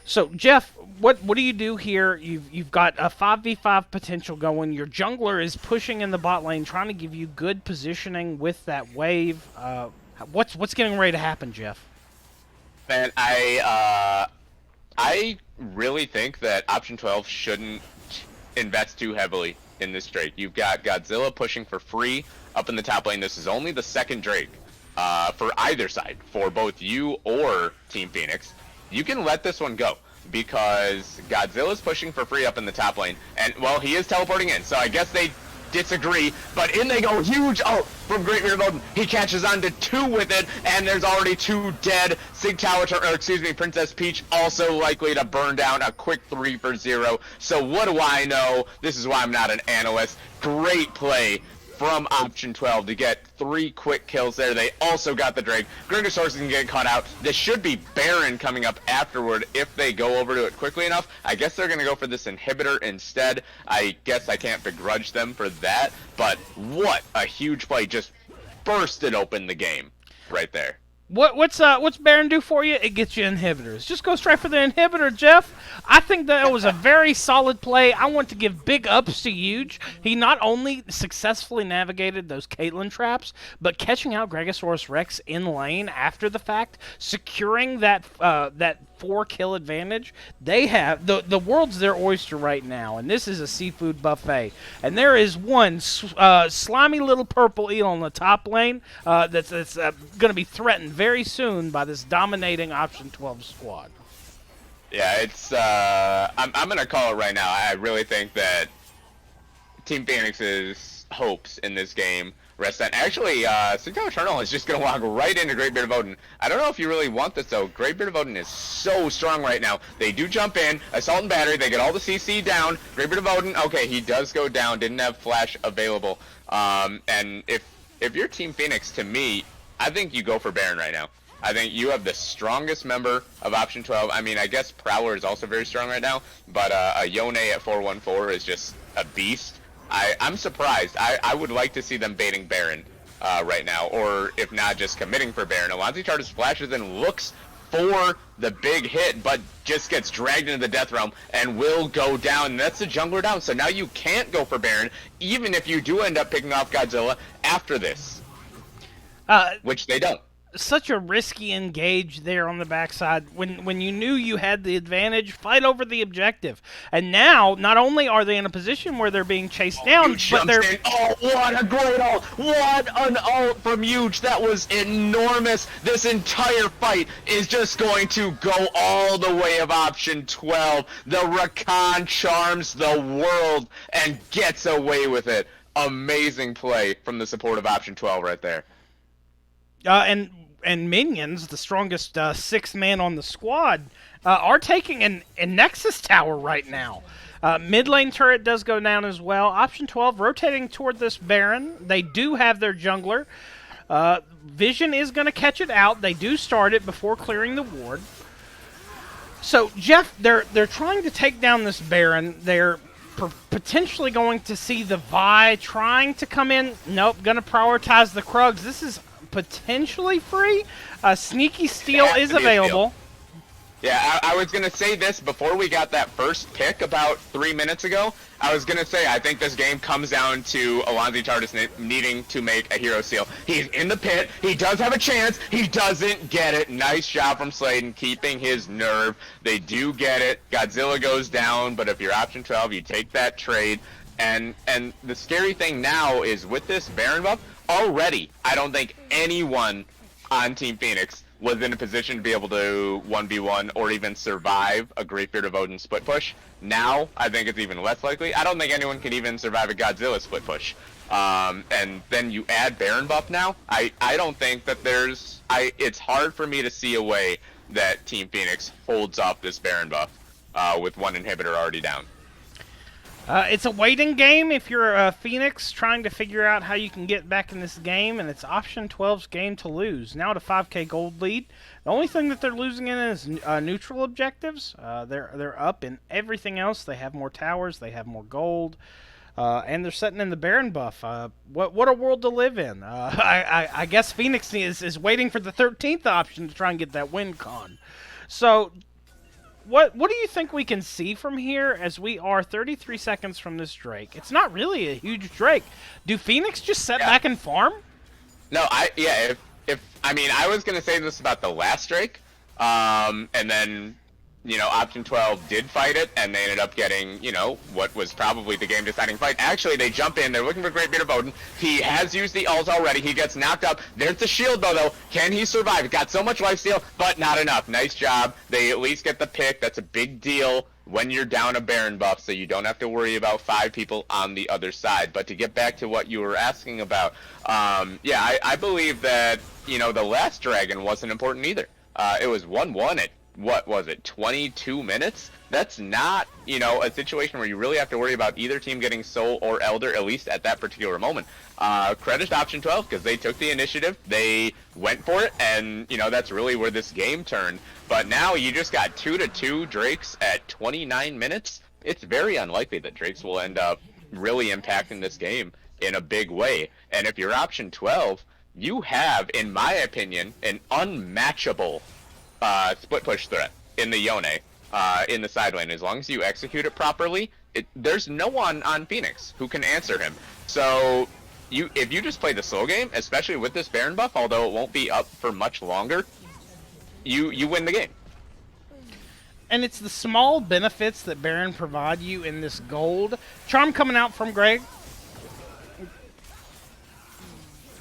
So, Jeff, what do you do here? You've got a 5v5 potential going. Your jungler is pushing in the bot lane, trying to give you good positioning with that wave. What's getting ready to happen, Jeff? Man, I really think that option 12 shouldn't invest too heavily in this Drake. You've got Godzilla pushing for free up in the top lane. This is only the second Drake for either side, for both you or Team Phoenix. You can let this one go, because Godzilla's pushing for free up in the top lane, and, well, he is teleporting in, so I guess they disagree, but in they go. Huge ult from Greatbeard of Odin. He catches on to 2 with it, and there's already 2 dead. Princess Peach also likely to burn down. A quick 3 for 0. So what do I know? This is why I'm not an analyst. Great play from option 12 to get 3 quick kills there. They also got the Drake. Gringosaurus can get caught out. This should be Baron coming up afterward if they go over to it quickly enough. I guess they're going to go for this inhibitor instead. I guess I can't begrudge them for that, but what a huge play. Just bursted open the game right there. What's Baron do for you? It gets you inhibitors. Just go straight for the inhibitor, Jeff. I think that was a very solid play. I want to give big ups to Huge. He not only successfully navigated those Caitlyn traps, but catching out Gregosaurus Rex in lane after the fact, securing that 4-kill advantage. They have the world's their oyster right now, and this is a seafood buffet. And there is one slimy little purple eel on the top lane that's going to be threatened very soon by this dominating option 12 squad. Yeah, it's I'm gonna call it right now. I really think that Team Phoenix's hopes in this game rest on. Actually, Sigtal Eternal is just gonna walk right into Greatbeard of Odin. I don't know if you really want this though. Greatbeard of Odin is so strong right now. They do jump in, assault and battery. They get all the CC down. Greatbeard of Odin. Okay, he does go down. Didn't have flash available. And if you're Team Phoenix, to me, I think you go for Baron right now. I think you have the strongest member of option 12. I mean, I guess Prowler is also very strong right now, but a Yone at 414 is just a beast. I'm surprised. I would like to see them baiting Baron right now, or if not, just committing for Baron. Alonzi Chartis flashes and looks for the big hit, but just gets dragged into the Death Realm and will go down. That's the jungler down, so now you can't go for Baron, even if you do end up picking off Godzilla after this, which they don't. such a risky engage there on the backside when you knew you had the advantage. Fight over the objective, and now not only are they in a position where they're being chased You down, but jumps they're in. Oh, what a great ult! What an ult from Huge! That was enormous. This entire fight is just going to go all the way of option 12. The Rakan charms the world and gets away with it. Amazing play from the support of option 12 right there. And minions, the strongest sixth man on the squad, are taking a Nexus tower right now. Mid lane turret does go down as well. Option 12 rotating toward this Baron. They do have their jungler. Vision is going to catch it out. They do start it before clearing the ward. So Jeff, they're trying to take down this Baron. They're potentially going to see the Vi trying to come in. Nope, going to prioritize the Krugs. This is potentially free. Sneaky steal is available. Yeah, I was going to say this before we got that first pick about 3 minutes ago. I was going to say I think this game comes down to Alonzi Tardis needing to make a hero steal. He's in the pit. He does have a chance. He doesn't get it. Nice job from Sladen keeping his nerve. They do get it. Godzilla goes down, but if you're option 12, you take that trade. And the scary thing now is with this Baron buff, already I don't think anyone on Team Phoenix was in a position to be able to 1v1 or even survive a Great Beard of Odin split push. Now, I think it's even less likely. I don't think anyone can even survive a Godzilla split push. And then you add Baron buff now. I don't think that it's hard for me to see a way that Team Phoenix holds up this Baron buff with one inhibitor already down. It's a waiting game if you're Phoenix trying to figure out how you can get back in this game, and it's option 12's game to lose. Now at a 5k gold lead. The only thing that they're losing in is neutral objectives. They're up in everything else. They have more towers, they have more gold, and they're setting in the Baron buff. What a world to live in. I guess Phoenix is waiting for the 13th option to try and get that win con. So What do you think we can see from here as we are 33 seconds from this Drake? It's not really a huge Drake. Do Phoenix just set back and farm? No, if I mean, I was gonna say this about the last Drake, and then, you know, option 12 did fight it, and they ended up getting, you know, what was probably the game-deciding fight. Actually, they jump in, they're looking for Great Beard of Odin. He has used the ult already, he gets knocked up. There's the shield, though. Can he survive? Got so much lifesteal, but not enough. Nice job. They at least get the pick. That's a big deal when you're down a Baron buff, so you don't have to worry about 5 people on the other side. But to get back to what you were asking about, yeah, I believe that, you know, the last Dragon wasn't important either. It was 1-1 at, what was it, 22 minutes? That's not, you know, a situation where you really have to worry about either team getting Soul or Elder, at least at that particular moment. Credit to option 12, because they took the initiative, they went for it, and, you know, that's really where this game turned. But now you just got 2-2 Drakes at 29 minutes. It's very unlikely that Drakes will end up really impacting this game in a big way. And if you're option 12, you have, in my opinion, an unmatchable split push threat in the Yone, in the side lane. As long as you execute it properly, there's no one on Phoenix who can answer him. So if you just play the slow game, especially with this Baron buff, although it won't be up for much longer, you win the game. And it's the small benefits that Baron provide you in this gold. Charm coming out from Greg.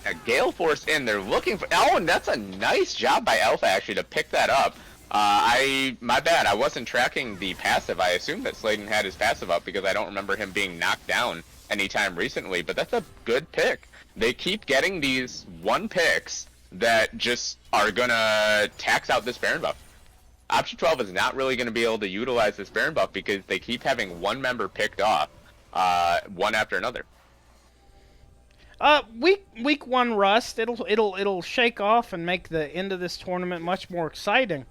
A Gale Force in, they're looking for, oh, and that's a nice job by Alpha actually to pick that up. My bad, I wasn't tracking the passive. I assumed that Sladen had his passive up because I don't remember him being knocked down anytime recently, but that's a good pick. They keep getting these 1 picks that just are gonna tax out this Baron buff. Option 12 is not really gonna be able to utilize this Baron buff because they keep having 1 member picked off, one after another. Week 1 rust. It'll shake off and make the end of this tournament much more exciting.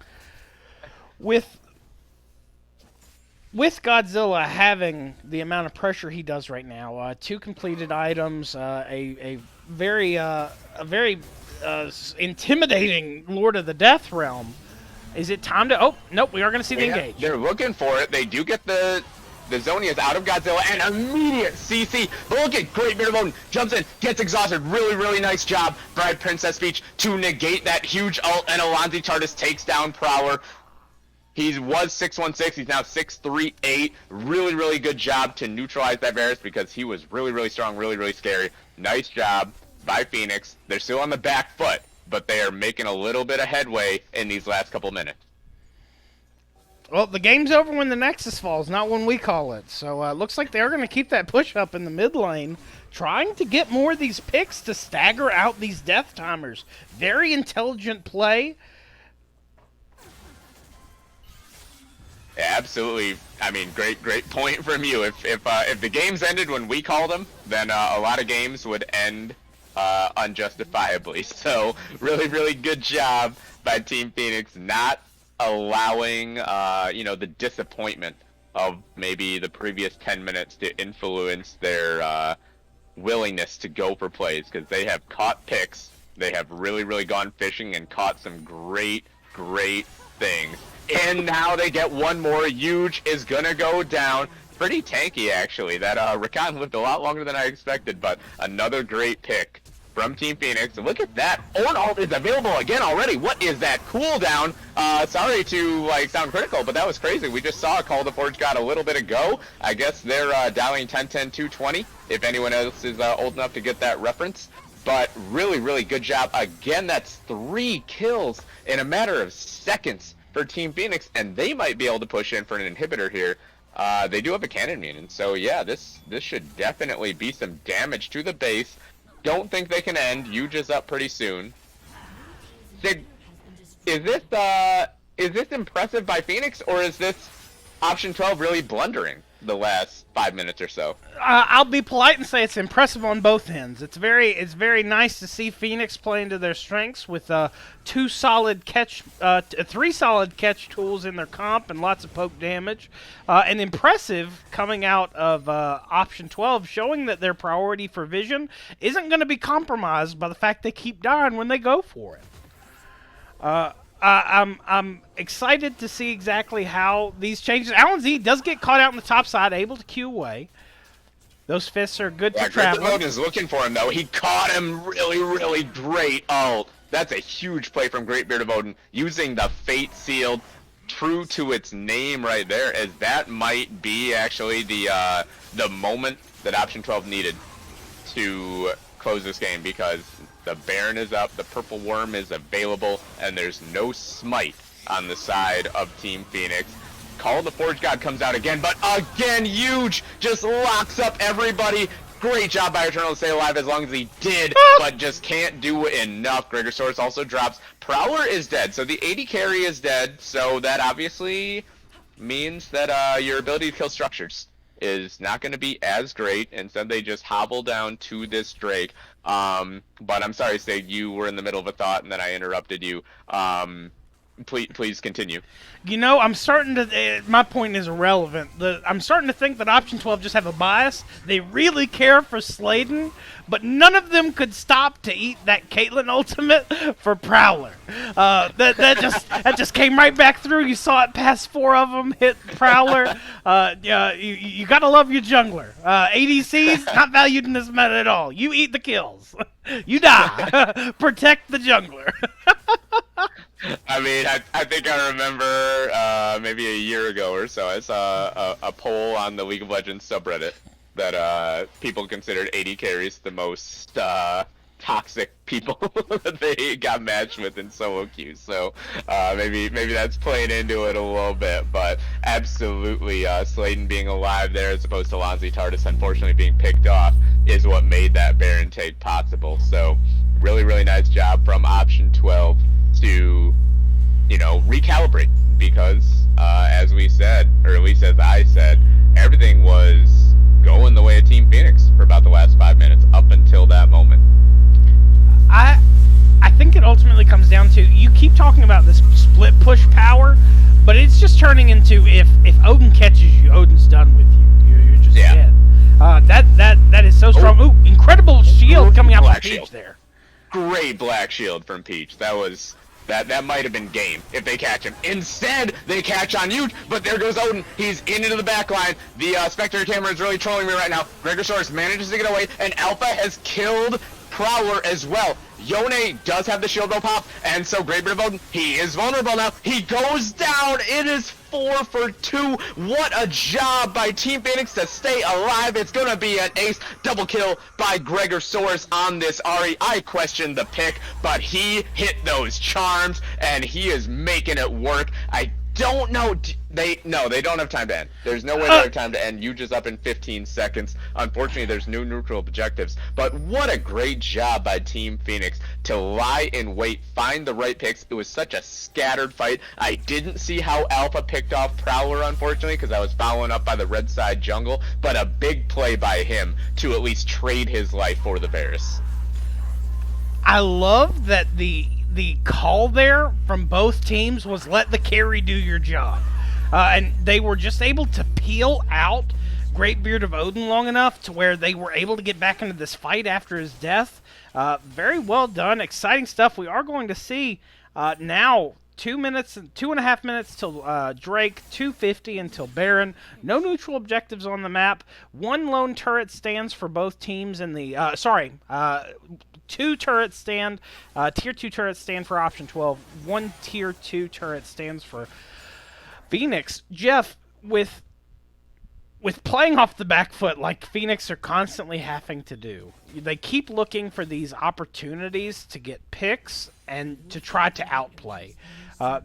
With Godzilla having the amount of pressure he does right now, 2 completed items, a very intimidating Lord of the Death Realm. Is it time to? Oh nope, we are going to see the engage. They're looking for it. They do get the The Zoni is out of Godzilla, and immediate CC. But look at Great Beard of Odin. Jumps in, gets exhausted. Really, really nice job by Princess Peach to negate that huge ult, and Alonzi Tardis takes down Prowler. He was 616, he's now 638. Really, really good job to neutralize that Varus because he was really, really strong, really, really scary. Nice job by Phoenix. They're still on the back foot, but they are making a little bit of headway in these last couple minutes. Well, the game's over when the Nexus falls, not when we call it. So looks like they're going to keep that push up in the mid lane, trying to get more of these picks to stagger out these death timers. Very intelligent play. Yeah, absolutely. I mean, great point from you. If the games ended when we called them, then a lot of games would end unjustifiably. So really, really good job by Team Phoenix not allowing the disappointment of maybe the previous 10 minutes to influence their willingness to go for plays, because they have caught picks. They have really, really gone fishing and caught some great things. And now they get one more. Huge is gonna go down. Pretty tanky, actually. That Rakan lived a lot longer than I expected, but another great pick from Team Phoenix. Look at that. Orn ult is available again already. What is that cooldown? Sorry to sound critical, but that was crazy. We just saw Call the Forge God a little bit ago. I guess they're dialing 10-10-220 if anyone else is old enough to get that reference. But really, really good job. Again, that's 3 kills in a matter of seconds for Team Phoenix, and they might be able to push in for an inhibitor here. They do have a cannon minion, so yeah, this should definitely be some damage to the base. Don't think they can end. Huge is up pretty soon. Sig, is this impressive by Phoenix, or is this option 12 really blundering the last 5 minutes or so? I'll be polite and say it's impressive on both ends. It's very nice to see Phoenix playing to their strengths with 3 solid catch tools in their comp and lots of poke damage. And impressive coming out of option 12, showing that their priority for vision isn't going to be compromised by the fact they keep dying when they go for it. I'm excited to see exactly how these changes. Alan Z does get caught out on the top side, able to queue away. Those fists are good to travel. Great is looking for him, though. He caught him really, really great. Oh, that's a huge play from Great Beard of Odin, using the Fate Sealed, true to its name right there, as that might be actually the moment that Option 12 needed to close this game, because the Baron is up, the Purple Worm is available, and there's no smite on the side of Team Phoenix. Call the Forge God comes out again, but again, Huge just locks up everybody. Great job by Eternal to stay alive as long as he did, but just can't do enough. Greater Source also drops. Prowler is dead, so the AD carry is dead, so that obviously means that your ability to kill structures is not going to be as great. Instead, they just hobble down to this Drake. But I'm sorry, Sig, you were in the middle of a thought, and then I interrupted you. Please continue. You know, I'm starting to. My point is irrelevant. I'm starting to think that Option 12 just have a bias. They really care for Sladen, but none of them could stop to eat that Caitlyn ultimate for Prowler. That just came right back through. You saw it past 4 of them hit Prowler. You gotta love your jungler. ADC's not valued in this meta at all. You eat the kills. You die. Protect the jungler. I mean, I think I remember maybe a year ago or so, I saw a poll on the League of Legends subreddit that people considered AD carries the most toxic people that they got matched with in solo queues. So maybe that's playing into it a little bit, but absolutely Sladen being alive there as opposed to Lonzy Tardis unfortunately being picked off is what made that Baron take possible. So really, really nice job from Option 12 to, recalibrate, because as we said, or at least as I said, everything was going the way of Team Phoenix for about the last 5 minutes up until that moment. I think it ultimately comes down to, you keep talking about this split push power, but it's just turning into, if Odin catches you, Odin's done with you. You're just dead. That is so strong. Ooh, incredible shield coming out from Peach there. Great black shield from Peach. That was That might have been game if they catch him. Instead, they catch on Huge, but there goes Odin. He's into the back line. The spectator camera is really trolling me right now. Gregosaurus manages to get away, and Alpha has killed Prowler as well. Yone does have the shield roll pop, and so Greybeard of Odin, he is vulnerable now. He goes down. It is 4 for 2. What a job by Team Phoenix to stay alive. It's going to be an ace double kill by Gregosaurus on this Ari. I questioned the pick, but he hit those charms, and he is making it work. I don't know. They don't have time to end. There's no way they have time to end. You just up in 15 seconds. Unfortunately, there's no neutral objectives. But what a great job by Team Phoenix to lie in wait, find the right picks. It was such a scattered fight. I didn't see how Alpha picked off Prowler, unfortunately, because I was following up by the red side jungle. But a big play by him to at least trade his life for the Varus. I love that the call there from both teams was let the carry do your job. And they were just able to peel out Greatbeard of Odin long enough to where they were able to get back into this fight after his death. Very well done. Exciting stuff. We are going to see now 2.5 minutes till Drake, 2:50 until Baron. No neutral objectives on the map. One lone turret stands for both teams in the... two turrets stand. Tier 2 turrets stand for option 12. One tier 2 turret stands for Phoenix. Jeff, with playing off the back foot like Phoenix are constantly having to do, they keep looking for these opportunities to get picks and to try to outplay.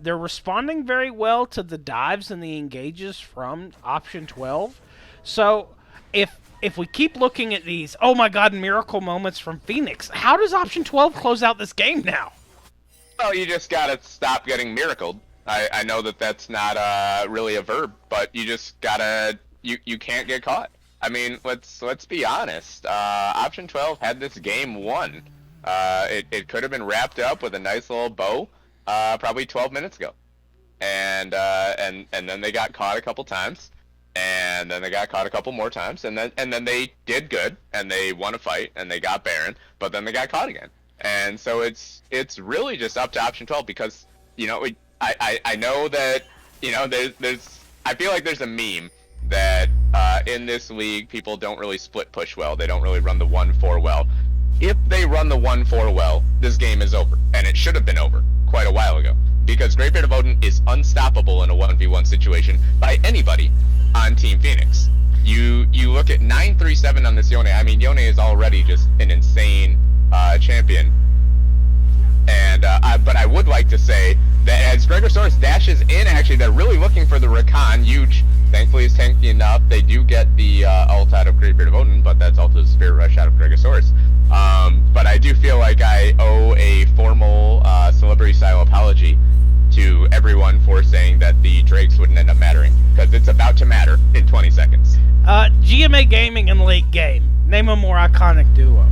They're responding very well to the dives and the engages from option 12. So if we keep looking at these, oh my god, miracle moments from Phoenix, how does option 12 close out this game now? Well, you just gotta stop getting miracled. I know that that's not really a verb, but you just gotta, you can't get caught. I mean, let's be honest. Option 12 had this game won. It could have been wrapped up with a nice little bow, probably 12 minutes ago. And then they got caught a couple times. And then they got caught a couple more times, and then they did good, and they won a fight, and they got Baron, but then they got caught again. And so it's really just up to option 12 because, you know, I know that, you know, there's I feel like there's a meme that in this league people don't really split push well. They don't really run the 1-4 well. If they run the 1-4 well, this game is over, and it should have been over quite a while ago because Greatbeard of Odin is unstoppable in a 1v1 situation by anybody on Team Phoenix. You look at 937 on this Yone. I mean, Yone is already just an insane champion. And but I would like to say that as Gregosaurus dashes in, actually, they're really looking for the Rakan. Huge, thankfully, is tanky enough. They do get the ult out of Greatbeard of Odin, but that's also the Spirit Rush out of Gregosaurus. But I do feel like I owe a formal celebrity-style apology to everyone for saying that the Drakes wouldn't end up mattering, because it's about to matter in 20 seconds. GMA Gaming in late game. Name a more iconic duo.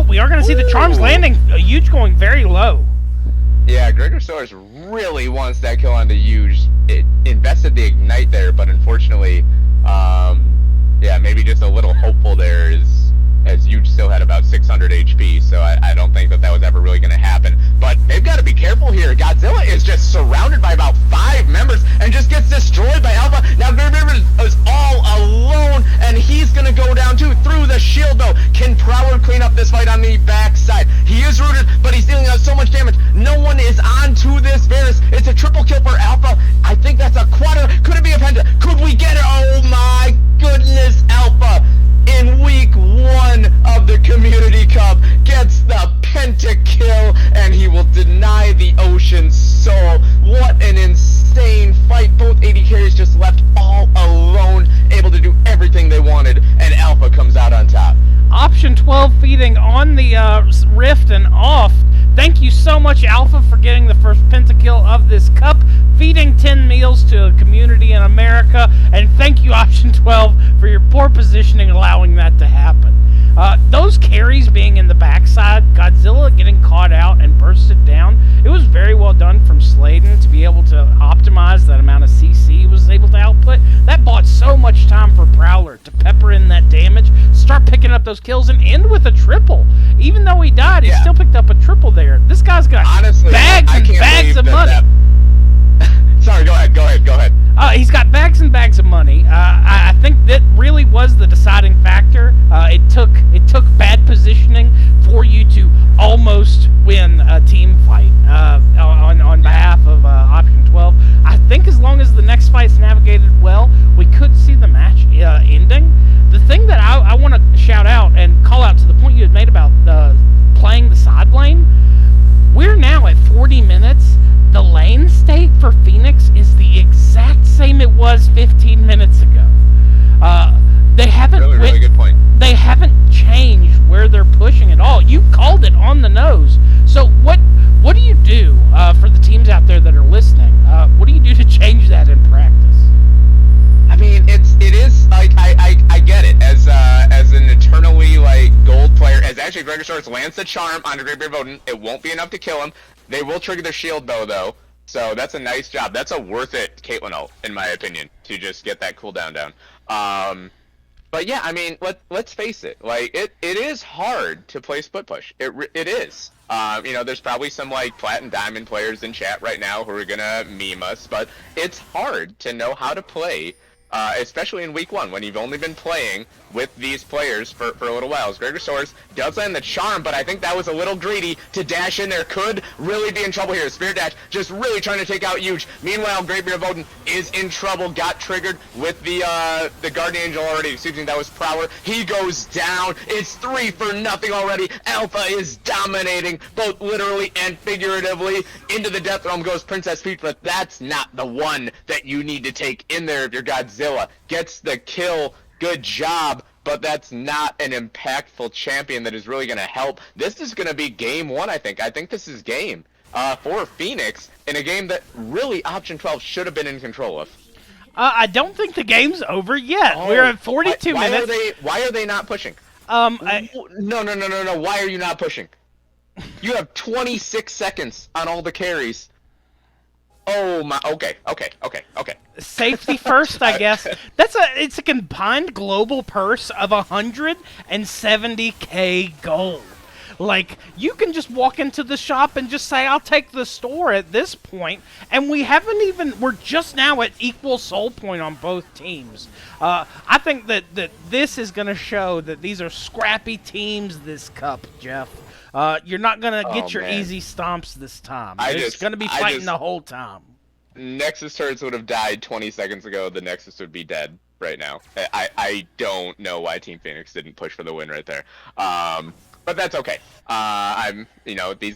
We are going to see the charms landing. Huge going very low. Yeah, Gregosaurus really wants that kill on the Huge. It invested the ignite there, but unfortunately, yeah, maybe just a little hopeful there as Huge still had about 600 HP, so I don't think that was ever really going to happen. But they've got to be careful here. Godzilla is just surrounded by about 5 members and just gets destroyed by Alpha. Now Greatbeard is all alone, and he's going to go down too through the shield, though. Can Prowler clean up this fight on the backside? He is rooted, but he's dealing out so much damage. No one is on to this Varus. It's a triple kill for Alpha. I think that's a quadra. Could it be a penta? Could we get it? Oh my goodness, Alpha in week 1 of the Community Cup gets the pentakill, and he will deny the Ocean's soul. What an insane fight. Both AD carries just left all alone, able to do everything they wanted, and Alpha comes out on top. Option 12 feeding on the Rift and off. Thank you so much, Alpha, for getting the first pentakill of this cup, feeding 10 meals to a community in America, and thank you, Option 12, for your poor positioning allowing that to happen. Those carries being in the backside, Godzilla getting caught out and bursted down, it was very well done from Sladen to be able to optimize that amount of CC he was able to output. That bought so much time for Prowler to pepper in that damage, start picking up those kills and end with a triple. Even though he died, he Yeah. still picked up a triple there. This guy's got Honestly, bags I and can't bags believe of money. Sorry, go ahead. He's got bags and bags of money. I think that really was the deciding factor. It took bad positioning for you to almost win a team fight on behalf of Option 12. I think as long as the next fight's navigated well, we could see the match ending. The thing that I want to shout out and call out to the point you had made about playing the side lane, we're now at 40 minutes. The lane state for Phoenix is the exact same it was 15 minutes ago. They haven't Really good point. They haven't changed where they're pushing at all. You called it on the nose. So what do you do for the teams out there that are listening? What do you do to change that in practice? I mean, it is like I get it as an eternally like gold player. As actually Gregor Soros lands the charm onto Greatbeard Voden, it won't be enough to kill him. They will trigger their shield though, so that's a nice job. That's a worth it Caitlyn ult, in my opinion, to just get that cooldown down. But yeah, I mean, let's face it, like it is hard to play split push. It is. There's probably some like plat and diamond players in chat right now who are gonna meme us, but it's hard to know how to play. Especially in week 1, when you've only been playing with these players for a little while. As Gregor Soros does land the charm, but I think that was a little greedy to dash in there. Could really be in trouble here. Spirit Dash just really trying to take out Huge. Meanwhile, Greatbeard Voden is in trouble. Got triggered with the Guardian Angel already. Excuse me, that was Prowler. He goes down. It's 3 for nothing already. Alpha is dominating, both literally and figuratively. Into the Death Realm goes Princess Peach, but that's not the one that you need to take in there if you're Godzilla. Gets the kill, good job, but that's not an impactful champion that is really going to help. This is going to be game 1, I think. I think this is game for Phoenix in a game that really Option 12 should have been in control of. I don't think the game's over yet. We're at 42 minutes. Why are they not pushing? No. Why are you not pushing? You have 26 seconds on all the carries. Oh my. Okay. Safety first, I guess. It's a combined global purse of 170k gold. Like, you can just walk into the shop and just say, I'll take the store at this point, and we're just now at equal soul point on both teams. I think that this is going to show that these are scrappy teams this cup, Jeff. You're not going to get your easy stomps this time. It's going to be fighting the whole time. Nexus turrets would have died 20 seconds ago. The Nexus would be dead right now. I don't know why Team Phoenix didn't push for the win right there. But that's okay.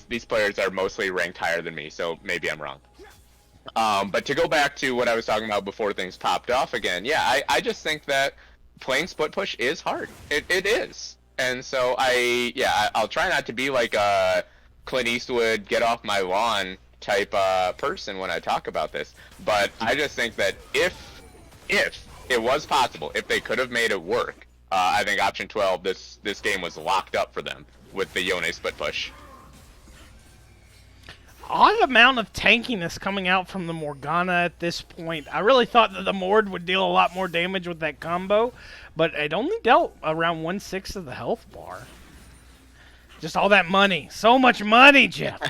These players are mostly ranked higher than me, so maybe I'm wrong. But to go back to what I was talking about before things popped off again, yeah, I just think that playing split push is hard. It is. And so I'll try not to be like a Clint Eastwood, get off my lawn type person when I talk about this. But I just think that if it was possible, if they could have made it work, I think Option 12, this game was locked up for them with the Yone split push. Odd amount of tankiness coming out from the Morgana at this point. I really thought that the Mord would deal a lot more damage with that combo, but it only dealt around 1/6 of the health bar. Just all that money. So much money, Jeff.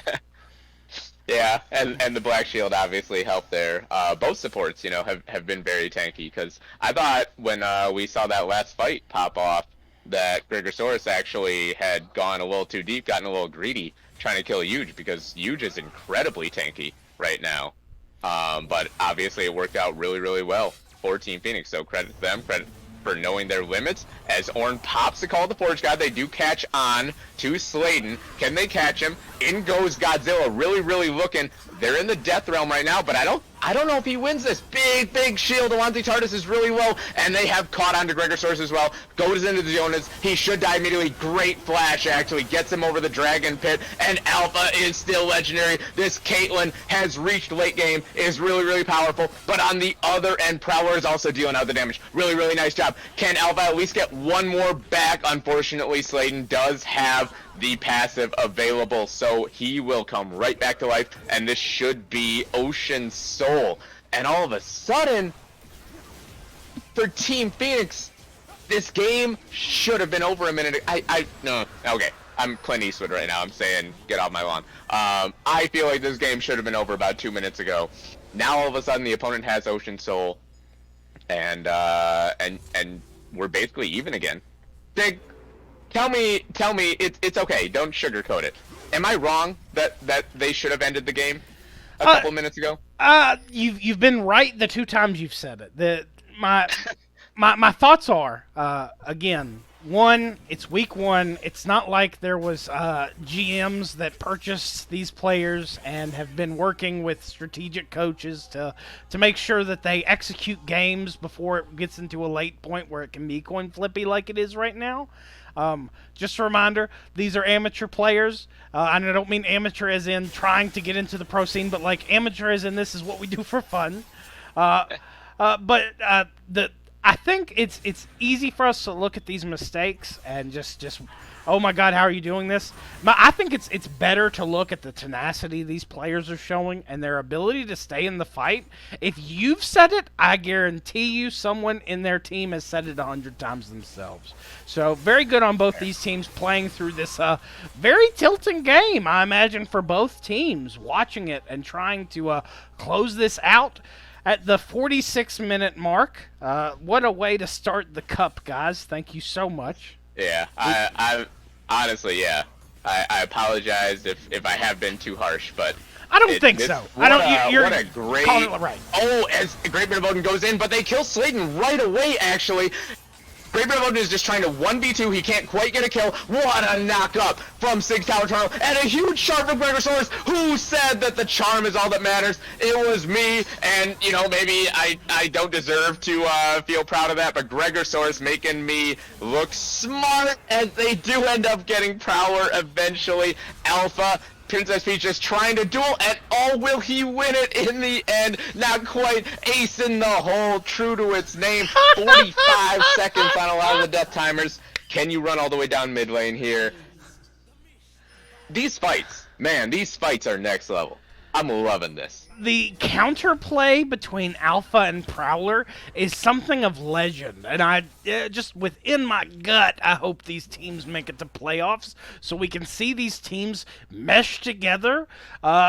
Yeah, and the Black Shield obviously helped there. Both supports, have been very tanky, because I thought when we saw that last fight pop off that Gregorsaurus actually had gone a little too deep, gotten a little greedy, trying to kill Huge, because Huge is incredibly tanky right now. But obviously it worked out really, really well for Team Phoenix, so credit to them, credit for knowing their limits. As Ornn pops the call of the Forge God, they do catch on to Sladen. Can they catch him? In goes Godzilla, really, really looking. They're in the Death Realm right now, but I don't know if he wins this. Big shield. Awanti Tardis is really low, and they have caught on to Gregorsaurus as well. Goes into the Jonas. He should die immediately. Great flash, actually. Gets him over the Dragon Pit, and Alpha is still legendary. This Caitlyn has reached late game, is really, really powerful, but on the other end, Prowler is also dealing out the damage. Really, really nice job. Can Alpha at least get one more back? Unfortunately, Sladen does have the passive available, so he will come right back to life, and this should be Ocean Soul. And all of a sudden, for Team Phoenix, This game should have been over a minute ago. No, okay. I'm Clint Eastwood right now. I'm saying get off my lawn. I feel like this game should have been over about 2 minutes ago. Now all of a sudden the opponent has Ocean Soul, and we're basically even again. Big, tell me, it's okay. Don't sugarcoat it. Am I wrong that they should have ended the game a couple minutes ago? You've been right the 2 times you've said it. My thoughts are again. One, it's week 1. It's not like there was GMs that purchased these players and have been working with strategic coaches to make sure that they execute games before it gets into a late point where it can be coin flippy like it is right now. Just a reminder, these are amateur players. And I don't mean amateur as in trying to get into the pro scene, but like amateur as in this is what we do for fun. I think it's easy for us to look at these mistakes and just oh my God, how are you doing this? I think it's better to look at the tenacity these players are showing and their ability to stay in the fight. If you've said it, I guarantee you someone in their team has said it 100 times themselves. So very good on both these teams playing through this very tilting game, I imagine, for both teams, watching it and trying to close this out. At the 46-minute mark, what a way to start the cup, guys. Thank you so much. Yeah, I honestly, yeah. I apologize if I have been too harsh, but I don't think so. What You're a great. calling it right. Oh, as Great Bit of Odin goes in, but they kill Slayton right away, actually. Great Bit of Odin is just trying to 1v2. He can't quite get a kill. What a knock up from Sig Tower Eternal. And a huge shot from Gregosaurus. Who said that the charm is all that matters? It was me. And, you know, maybe I don't deserve to feel proud of that. But Gregosaurus making me look smart as they do end up getting Prowler eventually. Alpha. Princess Peach just trying to duel, and will he win it in the end? Not quite. Ace in the hole, true to its name. 45 seconds on a lot of the death timers. Can you run all the way down mid lane here? These fights, man, these fights are next level. I'm loving this. The counterplay between Alpha and Prowler is something of legend, and I just within my gut, I hope these teams make it to playoffs so we can see these teams mesh together.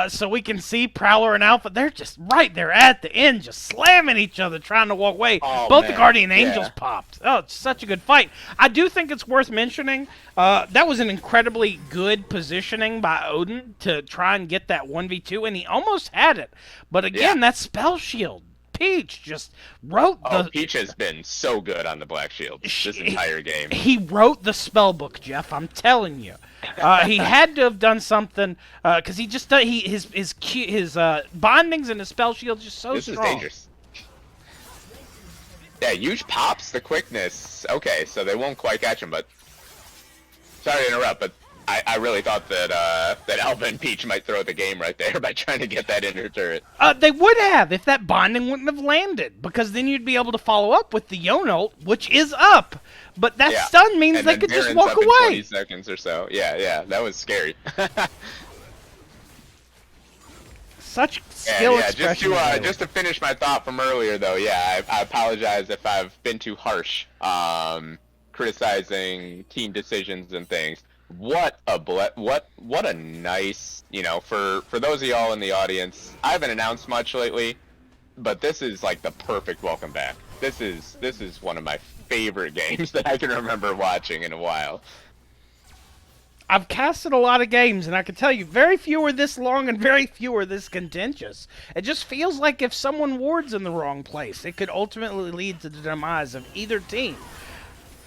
So we can see Prowler and Alpha. They're just right there at the end, just slamming each other, trying to walk away. Oh, Both man. the Guardian Angels Yeah. popped. Oh, it's such a good fight. I do think it's worth mentioning. That was an incredibly good positioning by Odin to try and get that 1v2, and he almost had it. But again, Yeah. that spell shield, Peach just wrote the. Peach has been so good on the Black Shield this entire game. He wrote the spell book, Jeff. I'm telling you. He had to have done something because he just his bondings and his spell shield just so This strong. is dangerous. Yeah, huge pops, the quickness. Okay, so they won't quite catch him, but sorry to interrupt, but I really thought that Alpha and Peach might throw the game right there by trying to get that inner turret. They would have if that bonding wouldn't have landed, because then you'd be able to follow up with the Yon ult, which is up. But that Yeah. stun means And they then could just Baron's walk up in 20 away. seconds or so. Yeah, that was scary. Such skill expression. Just to finish my thought from earlier, though, yeah, I apologize if I've been too harsh, criticizing team decisions and things. What a nice, you know, for those of y'all in the audience, I haven't announced much lately, but this is like the perfect welcome back. This is one of my favorite games that I can remember watching in a while. I've casted a lot of games, and I can tell you, very few are this long and very few are this contentious. It just feels like if someone wards in the wrong place, it could ultimately lead to the demise of either team.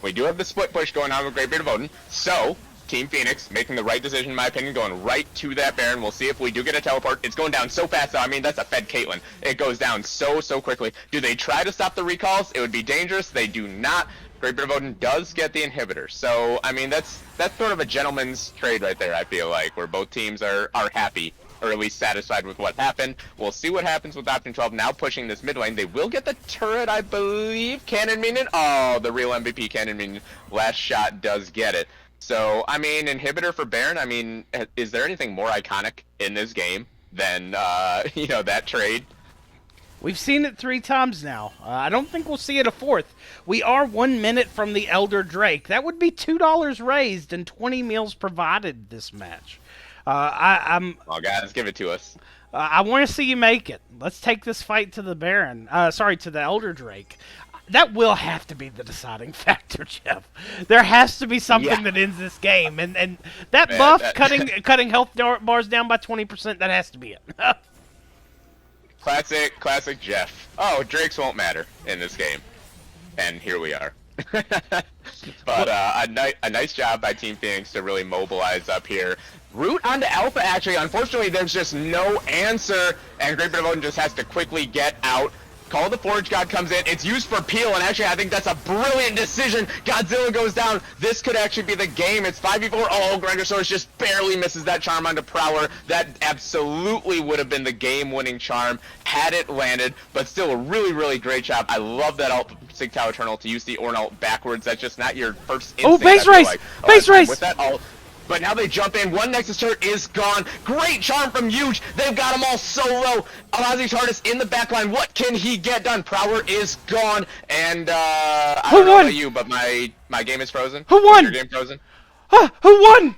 We do have the split push going on with Great Beard of Odin, so Team Phoenix making the right decision, in my opinion, going right to that Baron. We'll see if we do get a teleport. It's going down so fast, though. I mean, that's a fed Caitlyn. It goes down so quickly. Do they try to stop the recalls? It would be dangerous. They do not. Great Bit of Odin does get the inhibitor. So, I mean, that's sort of a gentleman's trade right there, I feel like, where both teams are happy, or at least satisfied with what happened. We'll see what happens with Option 12 now pushing this mid lane. They will get the turret, I believe. Cannon Minion. Oh, the real MVP Cannon Minion. Last shot does get it. So, I mean, inhibitor for Baron, I mean, is there anything more iconic in this game than, you know, that trade? We've seen it 3 times now. I don't think we'll see it a fourth. We are 1 minute from the Elder Drake. That would be $2 raised and 20 meals provided this match. I'm Oh, guys, give it to us. I want to see you make it. Let's take this fight to the Baron. Sorry, to the Elder Drake. That will have to be the deciding factor, Jeff. There has to be something Yeah. that ends this game, and that Man, buff that- cutting health bars down by 20%. That has to be it. Classic Jeff. Oh, Drakes won't matter in this game. And here we are. But a nice job by Team Phoenix to really mobilize up here. Root onto Alpha, actually. Unfortunately, there's just no answer, and Great Bit of Odin just has to quickly get out. Call the Forge God comes in. It's used for Peel, and actually, I think that's a brilliant decision. Godzilla goes down. This could actually be the game. It's 5v4. Oh, Gregosaurus just barely misses that charm onto Prowler. That absolutely would have been the game-winning charm had it landed, but still a really, really great job. I love that ult Sig Tower Eternal to use the Ornn ult backwards. That's just not your first instinct. Oh, base I feel race! like. Base race! With that ult. But now they jump in. One Nexus turret is gone. Great charm from Huge. They've got them all so low. Ozzy TARDIS in the backline. What can he get done? Prowler is gone. And I don't know about you, but my game is frozen. Who won? Is your game frozen? Who won?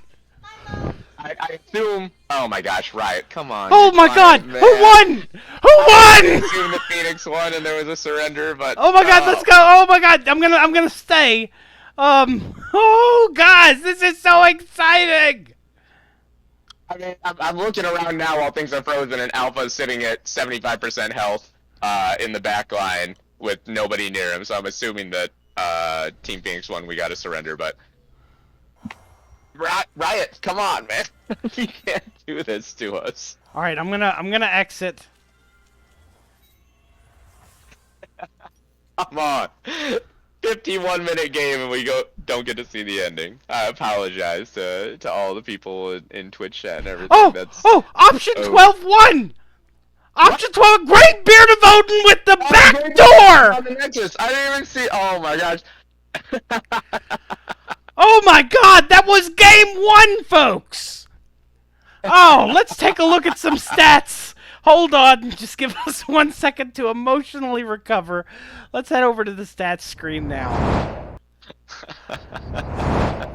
I assume. Oh my gosh, Riot! Come on. Oh you're my quiet, God! man. Who won? Who I won? assume the Phoenix won, and there was a surrender. But Oh my God! Let's go! Oh my God! I'm gonna stay. Oh guys, this is so exciting. I mean, I'm looking around now while things are frozen, and Alpha's sitting at 75% health in the back line with nobody near him. So I'm assuming that Team Phoenix won. We got to surrender, but Riot, come on, man! You can't do this to us. All right, I'm gonna exit. Come on. 51-minute game and we don't get to see the ending. I apologize to all the people in Twitch chat and everything. Option 12 won. Option 12, Great Beard of Odin with the back door. On the Nexus. I didn't even see. Oh my gosh. Oh my God, that was game 1, folks. Oh, let's take a look at some stats. Hold on, just give us 1 second to emotionally recover. Let's head over to the stats screen now.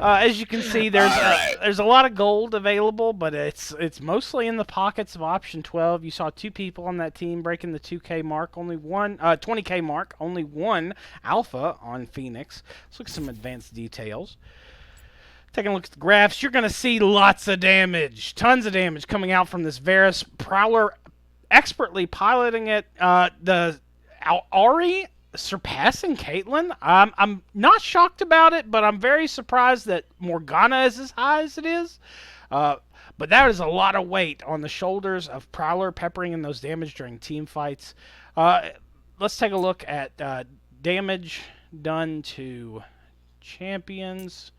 As you can see, there's a lot of gold available, but it's mostly in the pockets of option 12. You saw 2 people on that team breaking the 2K mark, only one 20K mark, only one alpha on Phoenix. Let's look at some advanced details. Taking a look at the graphs, you're going to see lots of damage, tons of damage coming out from this Varus. Prowler expertly piloting it. The Ari surpassing Caitlyn. I'm not shocked about it, but I'm very surprised that Morgana is as high as it is. But that is a lot of weight on the shoulders of Prowler, peppering in those damage during team fights. Let's take a look at damage done to champions.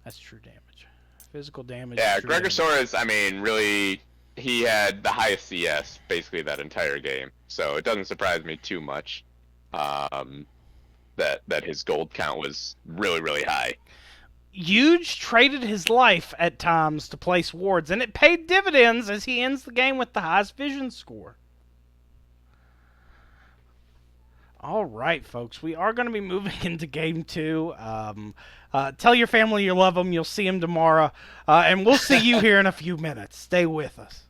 That's true damage. Physical damage. Yeah, true damage. Gregosaurus, I mean, really, he had the highest CS basically that entire game. So it doesn't surprise me too much that his gold count was really, really high. Huge traded his life at times to place wards, and it paid dividends as he ends the game with the highest vision score. All right, folks, we are going to be moving into game 2. Tell your family you love them. You'll see them tomorrow, and we'll see you here in a few minutes. Stay with us.